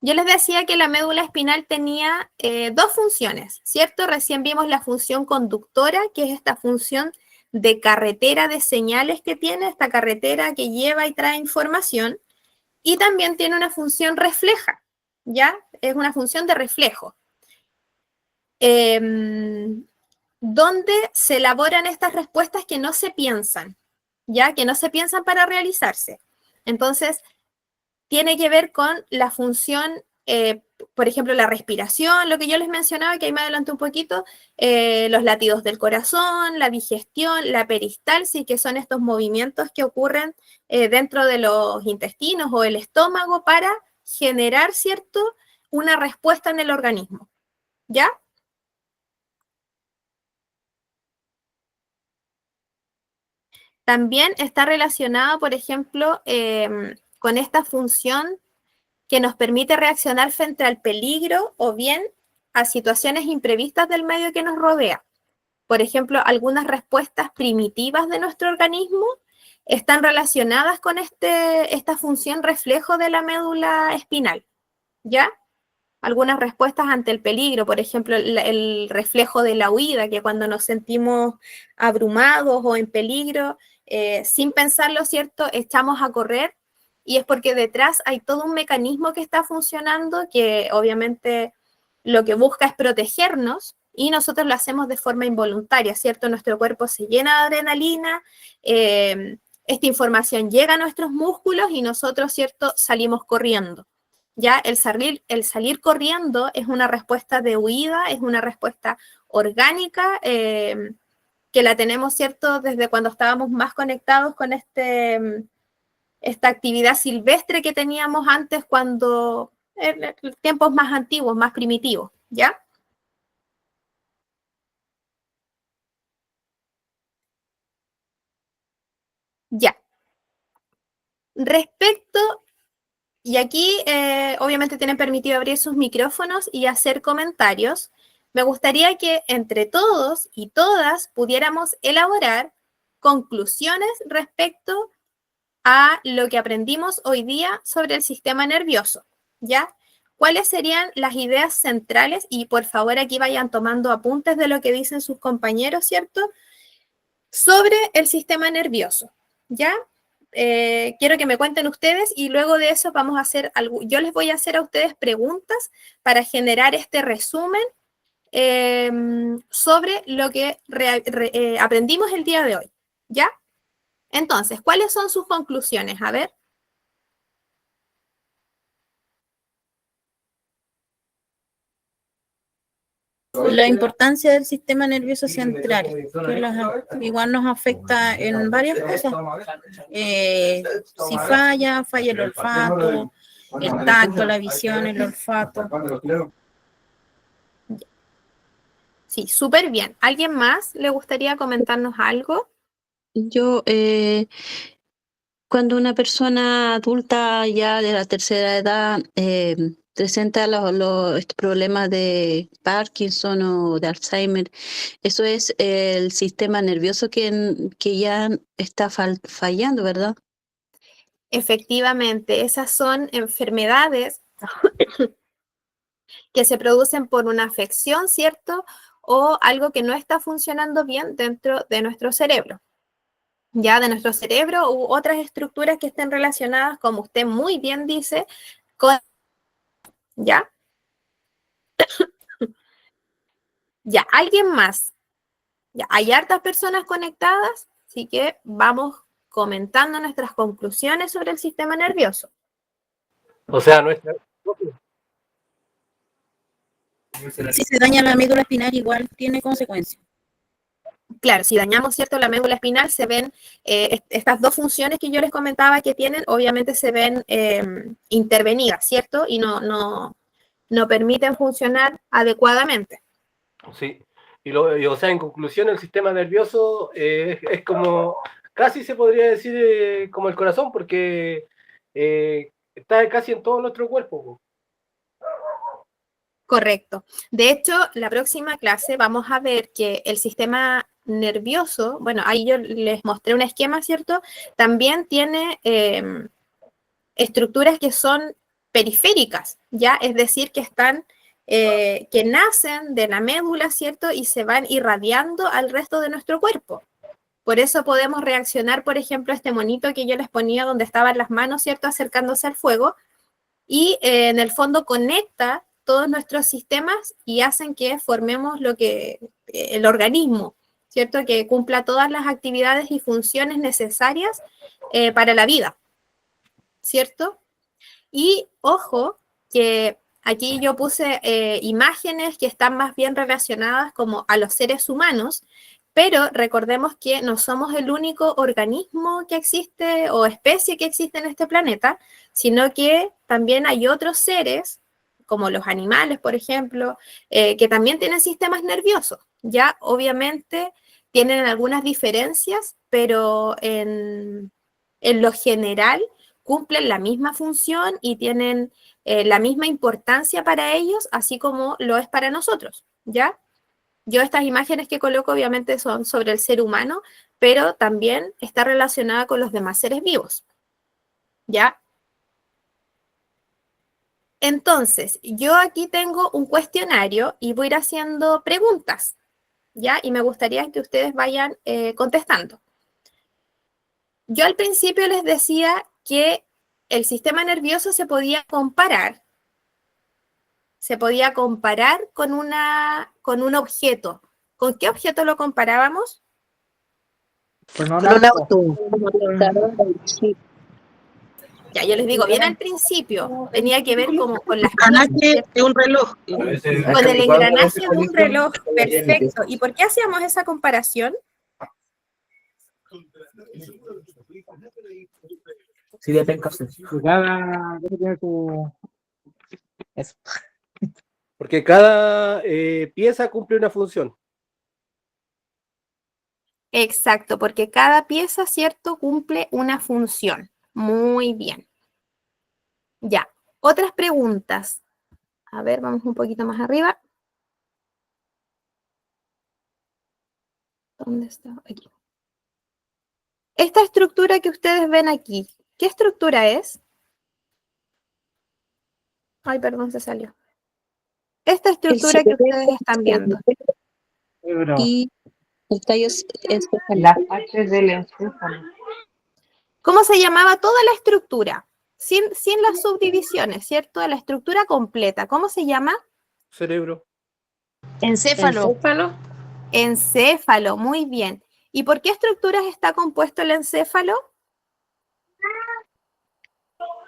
Yo les decía que la médula espinal tenía 2 funciones, ¿cierto? Recién vimos la función conductora, que es esta función de carretera de señales que tiene, esta carretera que lleva y trae información, y también tiene una función refleja, ¿ya? Es una función de reflejo, donde se elaboran estas respuestas que no se piensan, ¿ya? Que no se piensan para realizarse. Entonces, tiene que ver con la función por ejemplo, la respiración, lo que yo les mencionaba, que ahí me adelanté un poquito, los latidos del corazón, la digestión, la peristalsis, que son estos movimientos que ocurren dentro de los intestinos o el estómago para generar, ¿cierto?, una respuesta en el organismo, ¿ya? También está relacionado, por ejemplo, con esta función que nos permite reaccionar frente al peligro o bien a situaciones imprevistas del medio que nos rodea. Por ejemplo, algunas respuestas primitivas de nuestro organismo están relacionadas con esta función reflejo de la médula espinal, ¿ya? Algunas respuestas ante el peligro, por ejemplo, el reflejo de la huida, que cuando nos sentimos abrumados o en peligro, sin pensarlo, ¿cierto?, echamos a correr, y es porque detrás hay todo un mecanismo que está funcionando que obviamente lo que busca es protegernos, y nosotros lo hacemos de forma involuntaria, ¿cierto? Nuestro cuerpo se llena de adrenalina, esta información llega a nuestros músculos y nosotros, ¿cierto?, salimos corriendo. Ya el salir corriendo es una respuesta de huida, es una respuesta orgánica que la tenemos, ¿cierto?, desde cuando estábamos más conectados con esta actividad silvestre que teníamos antes cuando, en tiempos más antiguos, más primitivos, ¿ya? Ya. Respecto, y aquí obviamente tienen permitido abrir sus micrófonos y hacer comentarios, me gustaría que entre todos y todas pudiéramos elaborar conclusiones respecto a lo que aprendimos hoy día sobre el sistema nervioso, ¿ya? ¿Cuáles serían las ideas centrales? Y por favor aquí vayan tomando apuntes de lo que dicen sus compañeros, ¿cierto?, sobre el sistema nervioso, ¿ya? Quiero que me cuenten ustedes y luego de eso vamos a hacer algo. Yo les voy a hacer a ustedes preguntas para generar este resumen sobre lo que aprendimos el día de hoy, ¿ya? Entonces, ¿cuáles son sus conclusiones? A ver. La importancia del sistema nervioso central, que igual nos afecta en varias cosas. Si falla el olfato, el tacto, la visión, el olfato. Sí, súper bien. ¿Alguien más le gustaría comentarnos algo? Yo, cuando una persona adulta ya de la tercera edad presenta estos problemas de Parkinson o de Alzheimer, eso es el sistema nervioso que ya está fallando, ¿verdad? Efectivamente, esas son enfermedades que se producen por una afección, ¿cierto? O algo que no está funcionando bien dentro de nuestro cerebro. Ya de nuestro cerebro u otras estructuras que estén relacionadas, como usted muy bien dice, con... ¿Ya? Ya, ¿alguien más? Ya, hay hartas personas conectadas, así que vamos comentando nuestras conclusiones sobre el sistema nervioso. O sea, nuestra... Si se daña la médula espinal, igual tiene consecuencias. Claro, si dañamos, ¿cierto?, la médula espinal, se ven estas dos funciones que yo les comentaba que tienen, obviamente se ven intervenidas, ¿cierto? Y no permiten funcionar adecuadamente. Sí. O sea, en conclusión, el sistema nervioso es como, casi se podría decir como el corazón, porque está casi en todo nuestro cuerpo. Correcto. De hecho, la próxima clase vamos a ver que el sistema nervioso, bueno, ahí yo les mostré un esquema, ¿cierto? También tiene estructuras que son periféricas, ¿ya? Es decir, que están, que nacen de la médula, ¿cierto? Y se van irradiando al resto de nuestro cuerpo. Por eso podemos reaccionar, por ejemplo, a este monito que yo les ponía donde estaban las manos, ¿cierto?, acercándose al fuego, y en el fondo conecta todos nuestros sistemas y hacen que formemos el organismo, ¿cierto?, que cumpla todas las actividades y funciones necesarias para la vida, ¿cierto? Y ojo, que Aquí yo puse imágenes que están más bien relacionadas como a los seres humanos, pero recordemos que no somos el único organismo que existe o especie que existe en este planeta, sino que también hay otros seres, como los animales, por ejemplo, que también tienen sistemas nerviosos. Ya, obviamente, tienen algunas diferencias, pero en lo general cumplen la misma función y tienen la misma importancia para ellos, así como lo es para nosotros, ¿ya? Yo estas imágenes que coloco obviamente son sobre el ser humano, pero también está relacionada con los demás seres vivos, ¿ya? Entonces, yo aquí tengo un cuestionario y voy a ir haciendo preguntas, ¿ya? Y me gustaría que ustedes vayan contestando. Yo al principio les decía que el sistema nervioso se podía comparar con un objeto. ¿Con qué objeto lo comparábamos? Con un auto. Ya, yo les digo, bien al principio, tenía que ver como con las Engranaje de un reloj. con el engranaje de un reloj. Perfecto. ¿Y por qué hacíamos esa comparación? Sí, de pencas. Cada tiene su... Eso. Porque cada pieza cumple una función. Exacto, porque cada pieza, ¿cierto?, cumple una función. Muy bien. Ya, otras preguntas. A ver, vamos un poquito más arriba. ¿Dónde está? Aquí. Esta estructura que ustedes ven aquí, ¿qué estructura es? Ay, perdón, se salió. Esta estructura que ustedes están viendo. Cerebro. Y el tallo es Las H del encéfalo. ¿Cómo se llamaba toda la estructura? Sin las subdivisiones, ¿cierto? La estructura completa. ¿Cómo se llama? Cerebro. Encéfalo. Encéfalo, muy bien. ¿Y por qué estructuras está compuesto el encéfalo?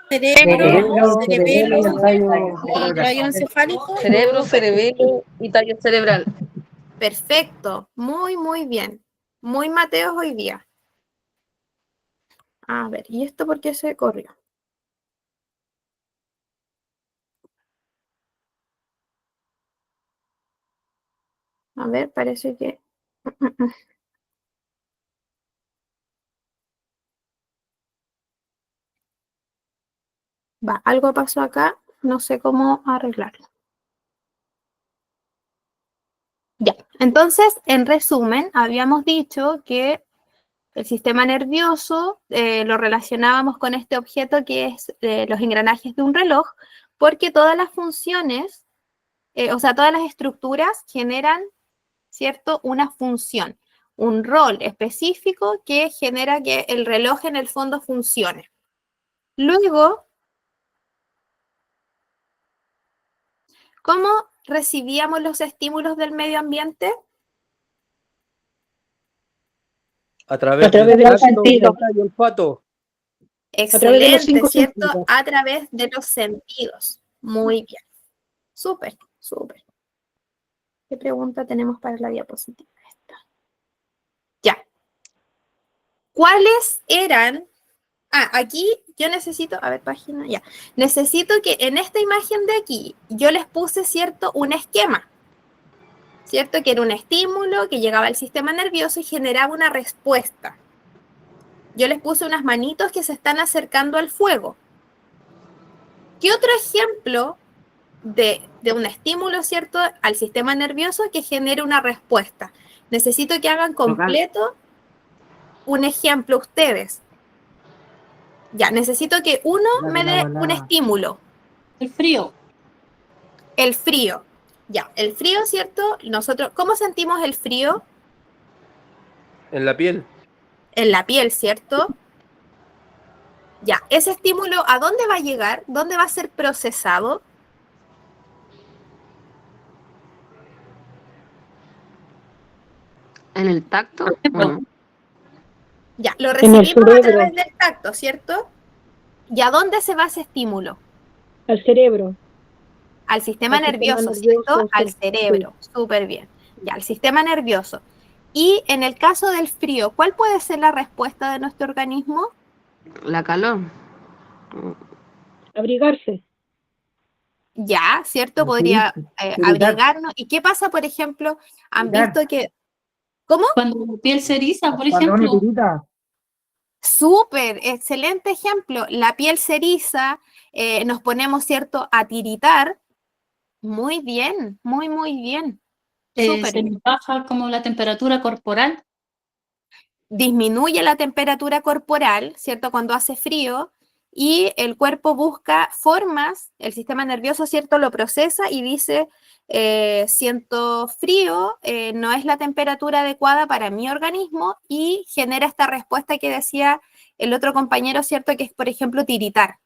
Cerebro, cerebelo, cerebelo, tallo encefálico. Cerebro, cerebelo y tallo cerebral. Perfecto, muy, muy bien. Muy Mateos hoy día. A ver, ¿y esto por qué se corrió? A ver, parece que... Va, algo pasó acá, no sé cómo arreglarlo. Ya, entonces, en resumen, habíamos dicho que el sistema nervioso lo relacionábamos con este objeto que es los engranajes de un reloj, porque todas las funciones, o sea, todas las estructuras generan, ¿cierto?, una función, un rol específico que genera que el reloj en el fondo funcione. Luego, ¿cómo recibíamos los estímulos del medio ambiente? A través de los tacto, sentidos. vista y olfato. Excelente, los 5 ¿cierto? sentidos. A través de los sentidos. Muy bien. Súper, súper. ¿Qué pregunta tenemos para la diapositiva? Esta. Ya. ¿Cuáles eran? Aquí yo necesito, a ver, página, ya. Necesito que en esta imagen de aquí yo les puse, ¿cierto?, un esquema. ¿Cierto? Que era un estímulo que llegaba al sistema nervioso y generaba una respuesta. Yo les puse unas manitos que se están acercando al fuego. ¿Qué otro ejemplo de un estímulo, ¿cierto?, al sistema nervioso que genere una respuesta? Necesito que hagan completo un ejemplo ustedes. Ya, necesito que uno me dé un estímulo. El frío. El frío. Ya, el frío, ¿cierto? Nosotros, ¿cómo sentimos el frío? En la piel. En la piel, ¿cierto? Ya, ese estímulo, ¿a dónde va a llegar? ¿Dónde va a ser procesado? ¿En el tacto? ¿O no? Ya, lo el recibimos a cerebro. través del tacto, ¿cierto? ¿Y a dónde se va ese estímulo? Al cerebro. Al sistema Al sistema nervioso, nervioso, ¿cierto? Al sí, cerebro, súper bien. Ya, al sistema nervioso. Y en el caso del frío, ¿cuál puede ser la respuesta de nuestro organismo? La calor. Abrigarse. Ya, ¿cierto? Lo Podría tuviste. Tiritar. abrigarnos. ¿Y qué pasa, por ejemplo? Han Tiritar. visto que... ¿Cómo? Cuando la piel se eriza, Los por pantalones ejemplo, tiritas. Súper, excelente ejemplo. La piel se eriza, nos ponemos, ¿cierto?, a tiritar. Muy bien, muy, muy bien. Súper se bien. nos baja como la temperatura corporal. Disminuye la temperatura corporal, ¿cierto?, cuando hace frío, y el cuerpo busca formas, el sistema nervioso, ¿cierto?, lo procesa y dice, siento frío, no es la temperatura adecuada para mi organismo, y genera esta respuesta que decía el otro compañero, ¿cierto?, que es, por ejemplo, tiritar,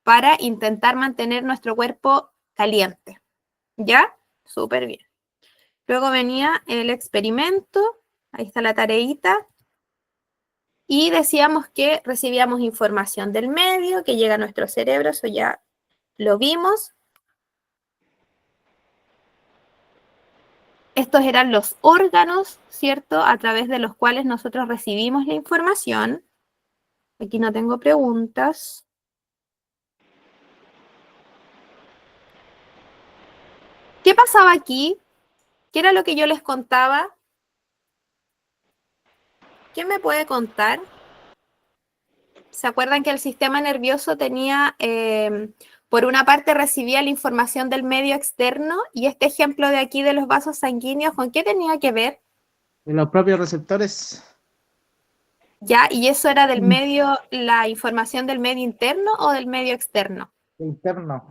para intentar mantener nuestro cuerpo caliente. ¿Ya? Súper bien. Luego venía el experimento, ahí está la tareita, y decíamos que recibíamos información del medio que llega a nuestro cerebro, eso ya lo vimos. Estos eran los órganos, ¿cierto?, a través de los cuales nosotros recibimos la información. Aquí no tengo preguntas. ¿Qué pasaba aquí? ¿Qué era lo que yo les contaba? ¿Quién me puede contar? ¿Se acuerdan que el sistema nervioso tenía, por una parte recibía la información del medio externo, y este ejemplo de aquí de los vasos sanguíneos, ¿con qué tenía que ver? En los propios receptores ¿Ya? ¿Y eso era del medio, la información del medio interno o del medio externo? internos.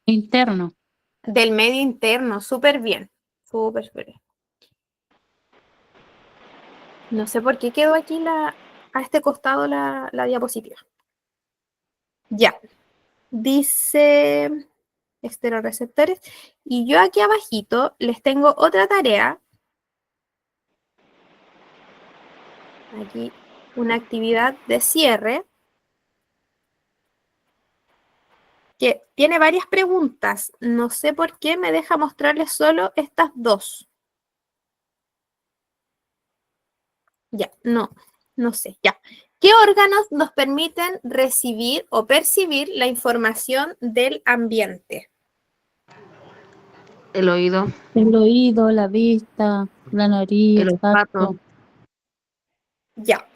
Interno. Del medio interno, súper bien. Súper, súper bien. No sé por qué quedó aquí a este costado la diapositiva. Ya. Dice esteroreceptores. Y yo aquí abajito les tengo otra tarea. Aquí una actividad de cierre que tiene varias preguntas. No sé por qué me deja mostrarles solo estas dos. Ya, no sé, ya. ¿Qué órganos nos permiten recibir o percibir la información del ambiente? El oído, El oído, la vista, la nariz, el el olfato, tacto. Ya.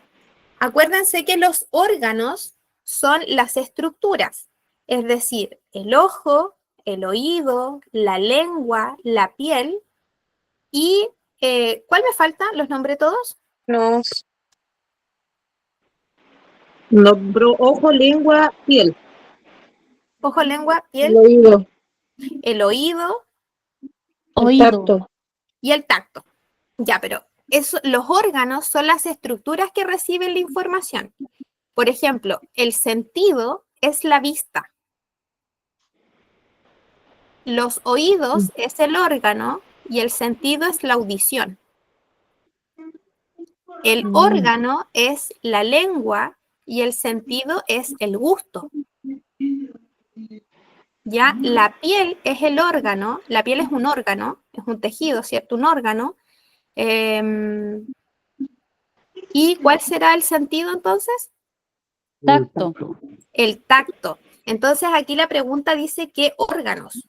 Acuérdense que los órganos son las estructuras, es decir, el ojo, el oído, la lengua, la piel y ¿cuál me falta? ¿Los nombré todos? Nos nombró ojo, lengua, piel, Ojo, lengua, el piel, oído, el oído el Oído. tacto. y el tacto. Ya, pero los órganos son las estructuras que reciben la información. Por ejemplo, el sentido es la vista. Los oídos es el órgano y el sentido es la audición. El órgano es la lengua y el sentido es el gusto. Ya, la piel es el órgano, la piel es un órgano, es un tejido, ¿cierto? Un órgano. ¿Y cuál será el sentido entonces? Tacto. El tacto. Entonces aquí la pregunta dice ¿qué órganos?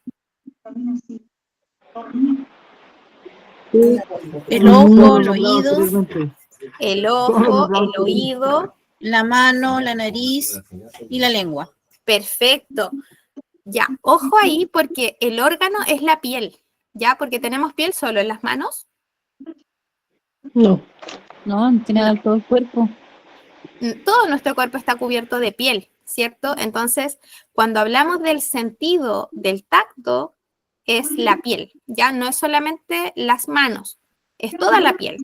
El ojo, el Nombrado oído, anteriormente. El ojo, el oído. la mano, la nariz y la lengua. Perfecto. Ya, ojo ahí porque el órgano es la piel. ¿Ya? Porque tenemos piel solo en las manos. No, No, en general todo el cuerpo. Todo nuestro cuerpo está cubierto de piel, ¿cierto? Entonces, cuando hablamos del sentido del tacto, es la piel, ya no es solamente las manos, es toda la piel.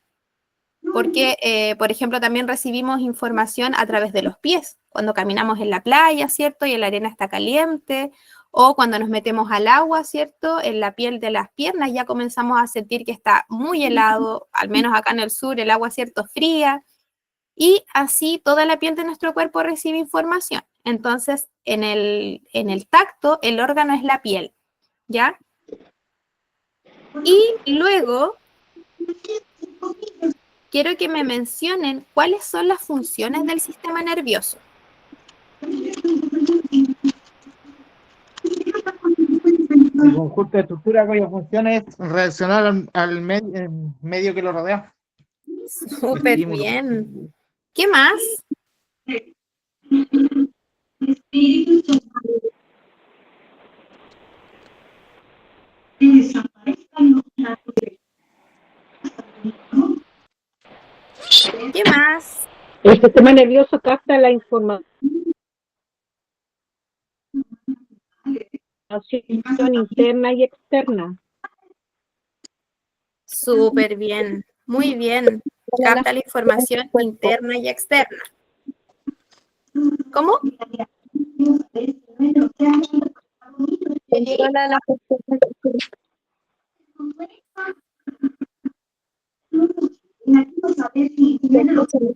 Porque, por ejemplo, también recibimos información a través de los pies, cuando caminamos en la playa, ¿cierto? Y la arena está caliente, o cuando nos metemos al agua, ¿cierto? En la piel de las piernas ya comenzamos a sentir que está muy helado, al menos acá en el sur el agua, ¿cierto? Fría. Y así toda la piel de nuestro cuerpo recibe información. Entonces, en el tacto, el órgano es la piel. ¿ya? Y luego quiero que me mencionen cuáles son las funciones del sistema nervioso. El conjunto de estructura cuya función es reaccionar al medio que lo rodea. Súper Estímulo. bien. ¿Qué más? ¿Qué más? El sistema nervioso capta la información interna y externa. Súper bien. Muy bien. Capta la información interna y externa. ¿Cómo?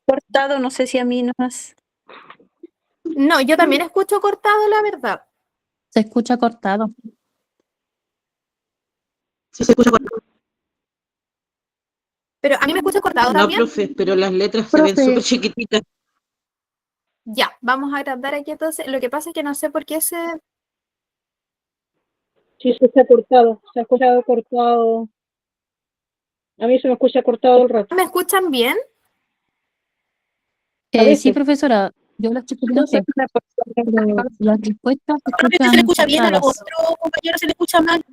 Cortado, no sé si a mí nomás. No, yo también escucho cortado, la verdad. Se escucha cortado. Sí, se escucha cortado. Pero a mí me escucha cortado No, también. profe, pero las letras se ven súper chiquititas. Ya, vamos a agrandar aquí entonces. Lo que pasa es que no sé por qué se... Sí, se está cortado, se ha escuchado cortado. A mí se me escucha cortado el rato. ¿Me escuchan bien? A veces. Sí, profesora, yo la estoy escuchando bien, pero las respuestas se Profe, escuchan se le escucha bien, a los cortadas. otros compañeros se le escucha mal.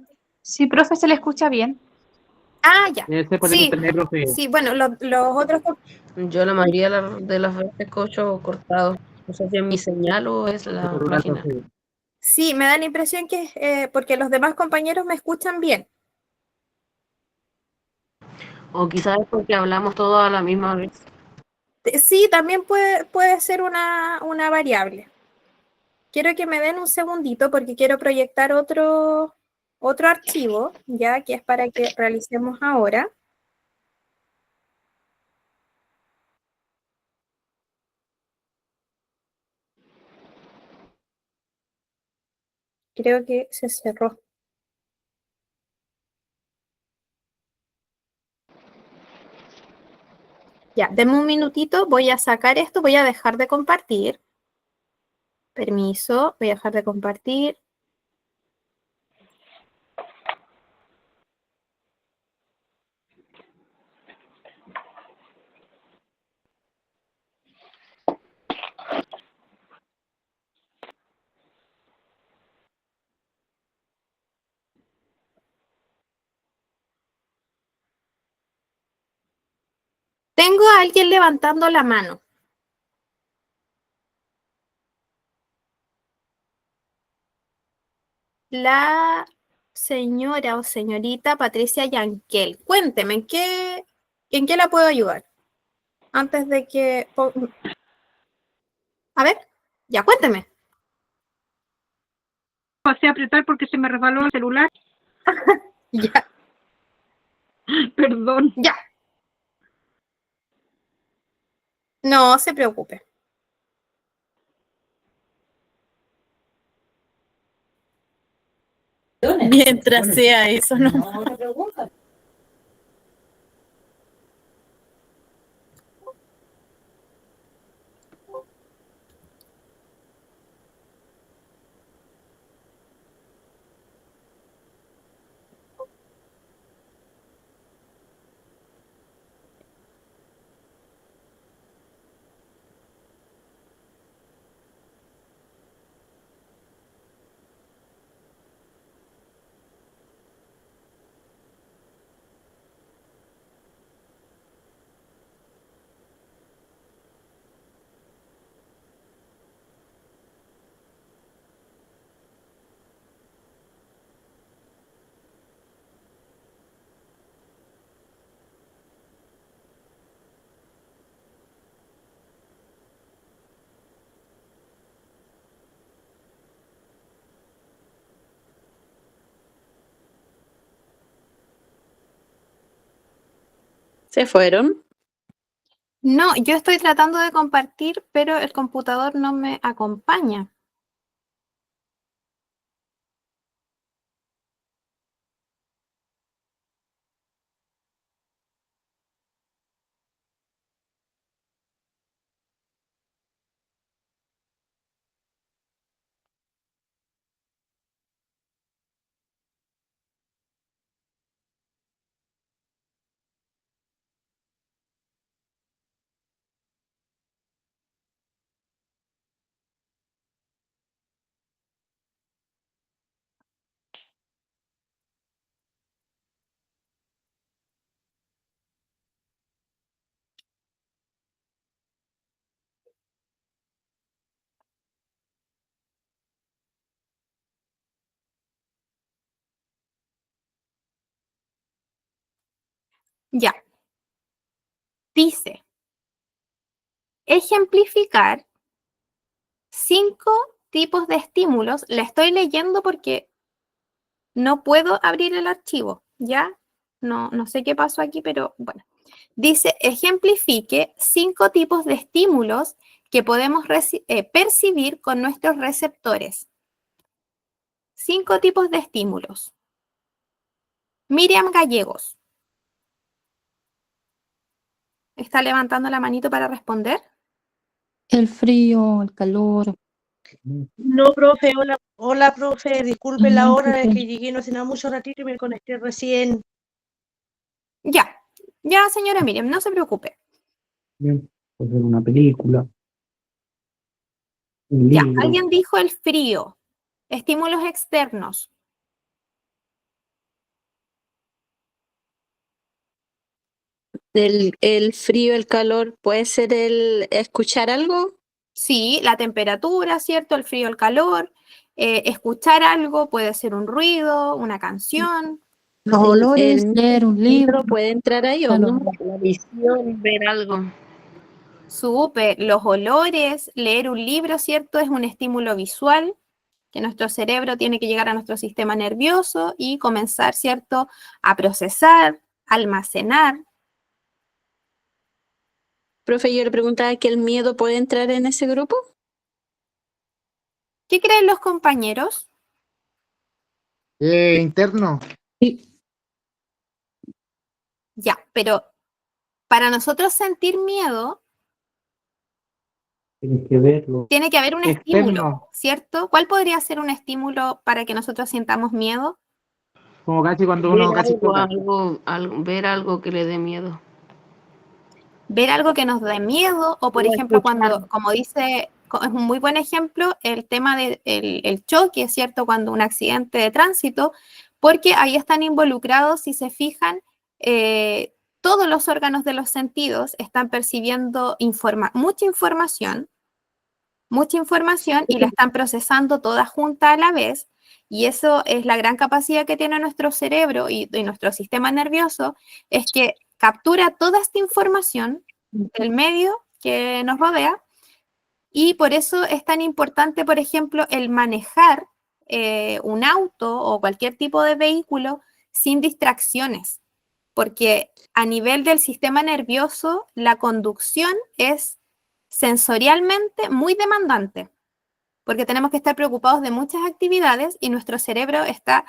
Sí, profe, se le escucha bien. Ah, ya. Debe ser por Sí, internet, profe. sí, bueno, los otros... Yo la mayoría de las veces escucho cortado. No sé si es mi señal o es la Celular, página. profe. Sí, me da la impresión que porque los demás compañeros me escuchan bien. O quizás es porque hablamos todos a la misma vez. Sí, también puede ser una variable. Quiero que me den un segundito porque quiero proyectar otro archivo, ya que es para que realicemos ahora. Creo que se cerró. Ya, denme un minutito, voy a sacar esto, voy a dejar de compartir. Permiso, voy a dejar de compartir. Tengo a alguien levantando la mano. La señora o señorita Patricia Yankel. Cuénteme, ¿en qué la puedo ayudar? Antes de que... A ver, ya, cuénteme. Pasé a apretar porque se me resbaló el celular. Ya, Perdón. ya. No se preocupe. Mientras sea eso, ¿no? ¿Se fueron? No, yo estoy tratando de compartir, pero el computador no me acompaña. Ya. Dice, ejemplificar 5 tipos de estímulos. La estoy leyendo porque no puedo abrir el archivo, ¿ya? No sé qué pasó aquí, pero bueno. Dice, ejemplifique 5 tipos de estímulos que podemos percibir con nuestros receptores. 5 tipos de estímulos. Miriam Gallegos. ¿Está levantando la manito para responder? El frío, el calor. No, profe, hola, profe, disculpe la No, hora, es profe. que llegué no hace nada mucho ratito y me conecté recién. Ya, señora Miriam, no se preocupe. Bien, puede ser una película, un Ya, libro. alguien dijo el frío. Estímulos externos. El frío, el calor, ¿puede ser el escuchar algo? Sí, la temperatura, ¿cierto? El frío, el calor. Escuchar algo puede ser un ruido, una canción. Los olores, leer un libro. libro puede entrar ahí o Claro. no. La visión, ver algo. Súper. Los olores, leer un libro, ¿cierto? Es un estímulo visual que nuestro cerebro tiene que llegar a nuestro sistema nervioso y comenzar, ¿cierto? A procesar, almacenar. Profe, yo le preguntaba que el miedo puede entrar en ese grupo. ¿Qué creen los compañeros? Interno. Ya, pero para nosotros sentir miedo, Tienes que verlo. tiene que haber un Externo. estímulo, ¿cierto? ¿Cuál podría ser un estímulo para que nosotros sintamos miedo? Como casi cuando uno Ver casi toca. ver algo que le dé miedo. Ver algo que nos dé miedo, o por O ejemplo, escuchar. como dice, es un muy buen ejemplo, el tema del el choque, ¿cierto? Cuando un accidente de tránsito, porque ahí están involucrados, si se fijan, todos los órganos de los sentidos están percibiendo mucha información y la están procesando toda junta a la vez, y eso es la gran capacidad que tiene nuestro cerebro y nuestro sistema nervioso, es que captura toda esta información del medio que nos rodea, y por eso es tan importante, por ejemplo, el manejar un auto o cualquier tipo de vehículo sin distracciones, porque a nivel del sistema nervioso, la conducción es sensorialmente muy demandante, porque tenemos que estar preocupados de muchas actividades y nuestro cerebro está,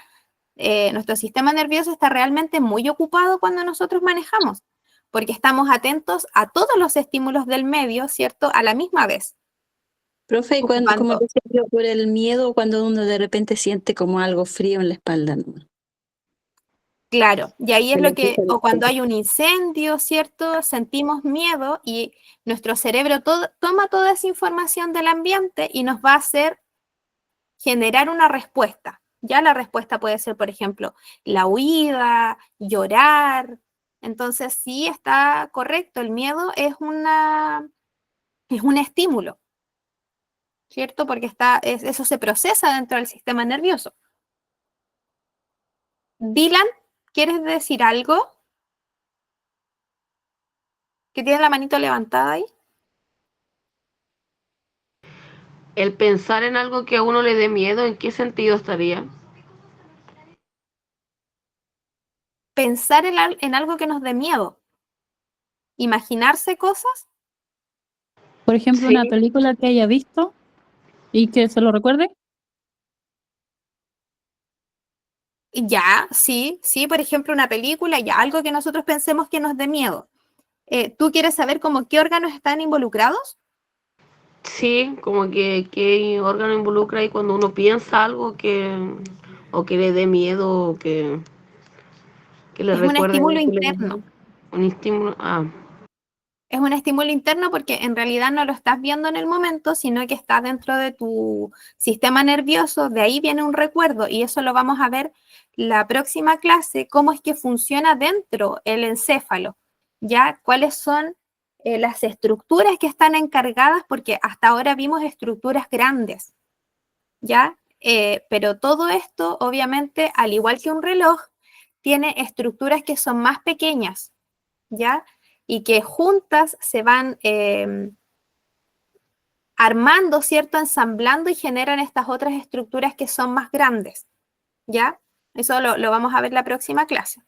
nuestro sistema nervioso está realmente muy ocupado cuando nosotros manejamos, porque estamos atentos a todos los estímulos del medio, ¿cierto? A la misma vez. Profe, ¿y como Ocupando. por ejemplo, por el miedo, cuando uno de repente siente como algo frío en la espalda, ¿no? Claro, y ahí es Se lo le que, empieza a o cuando hay un incendio, ¿cierto? Sentimos miedo y nuestro cerebro toma toda esa información del ambiente y nos va a hacer generar una respuesta. Ya la respuesta puede ser, por ejemplo, la huida, llorar. Entonces, sí está correcto, el miedo es un estímulo, ¿cierto? Porque eso se procesa dentro del sistema nervioso. Dylan, ¿quieres decir algo? ¿Que tienes la manito levantada ahí? El pensar en algo que a uno le dé miedo, ¿en qué sentido estaría? Pensar en algo que nos dé miedo. Imaginarse cosas. Por ejemplo, Sí. una película que haya visto y que se lo recuerde. Ya, sí, por ejemplo, una película, ya, algo que nosotros pensemos que nos dé miedo. ¿Tú quieres saber cómo qué órganos están involucrados? Sí, como que qué órgano involucra y cuando uno piensa algo o que le dé miedo o que le Es un recuerde estímulo algo que le dé interno. miedo. Un estímulo. Es un estímulo interno porque en realidad no lo estás viendo en el momento, sino que está dentro de tu sistema nervioso, de ahí viene un recuerdo y eso lo vamos a ver la próxima clase, cómo es que funciona dentro el encéfalo, ya cuáles son las estructuras que están encargadas, porque hasta ahora vimos estructuras grandes, ¿ya? Pero todo esto, obviamente, al igual que un reloj, tiene estructuras que son más pequeñas, ¿ya? Y que juntas se van armando, ¿cierto? Ensamblando y generan estas otras estructuras que son más grandes, ¿ya? Eso lo vamos a ver la próxima clase.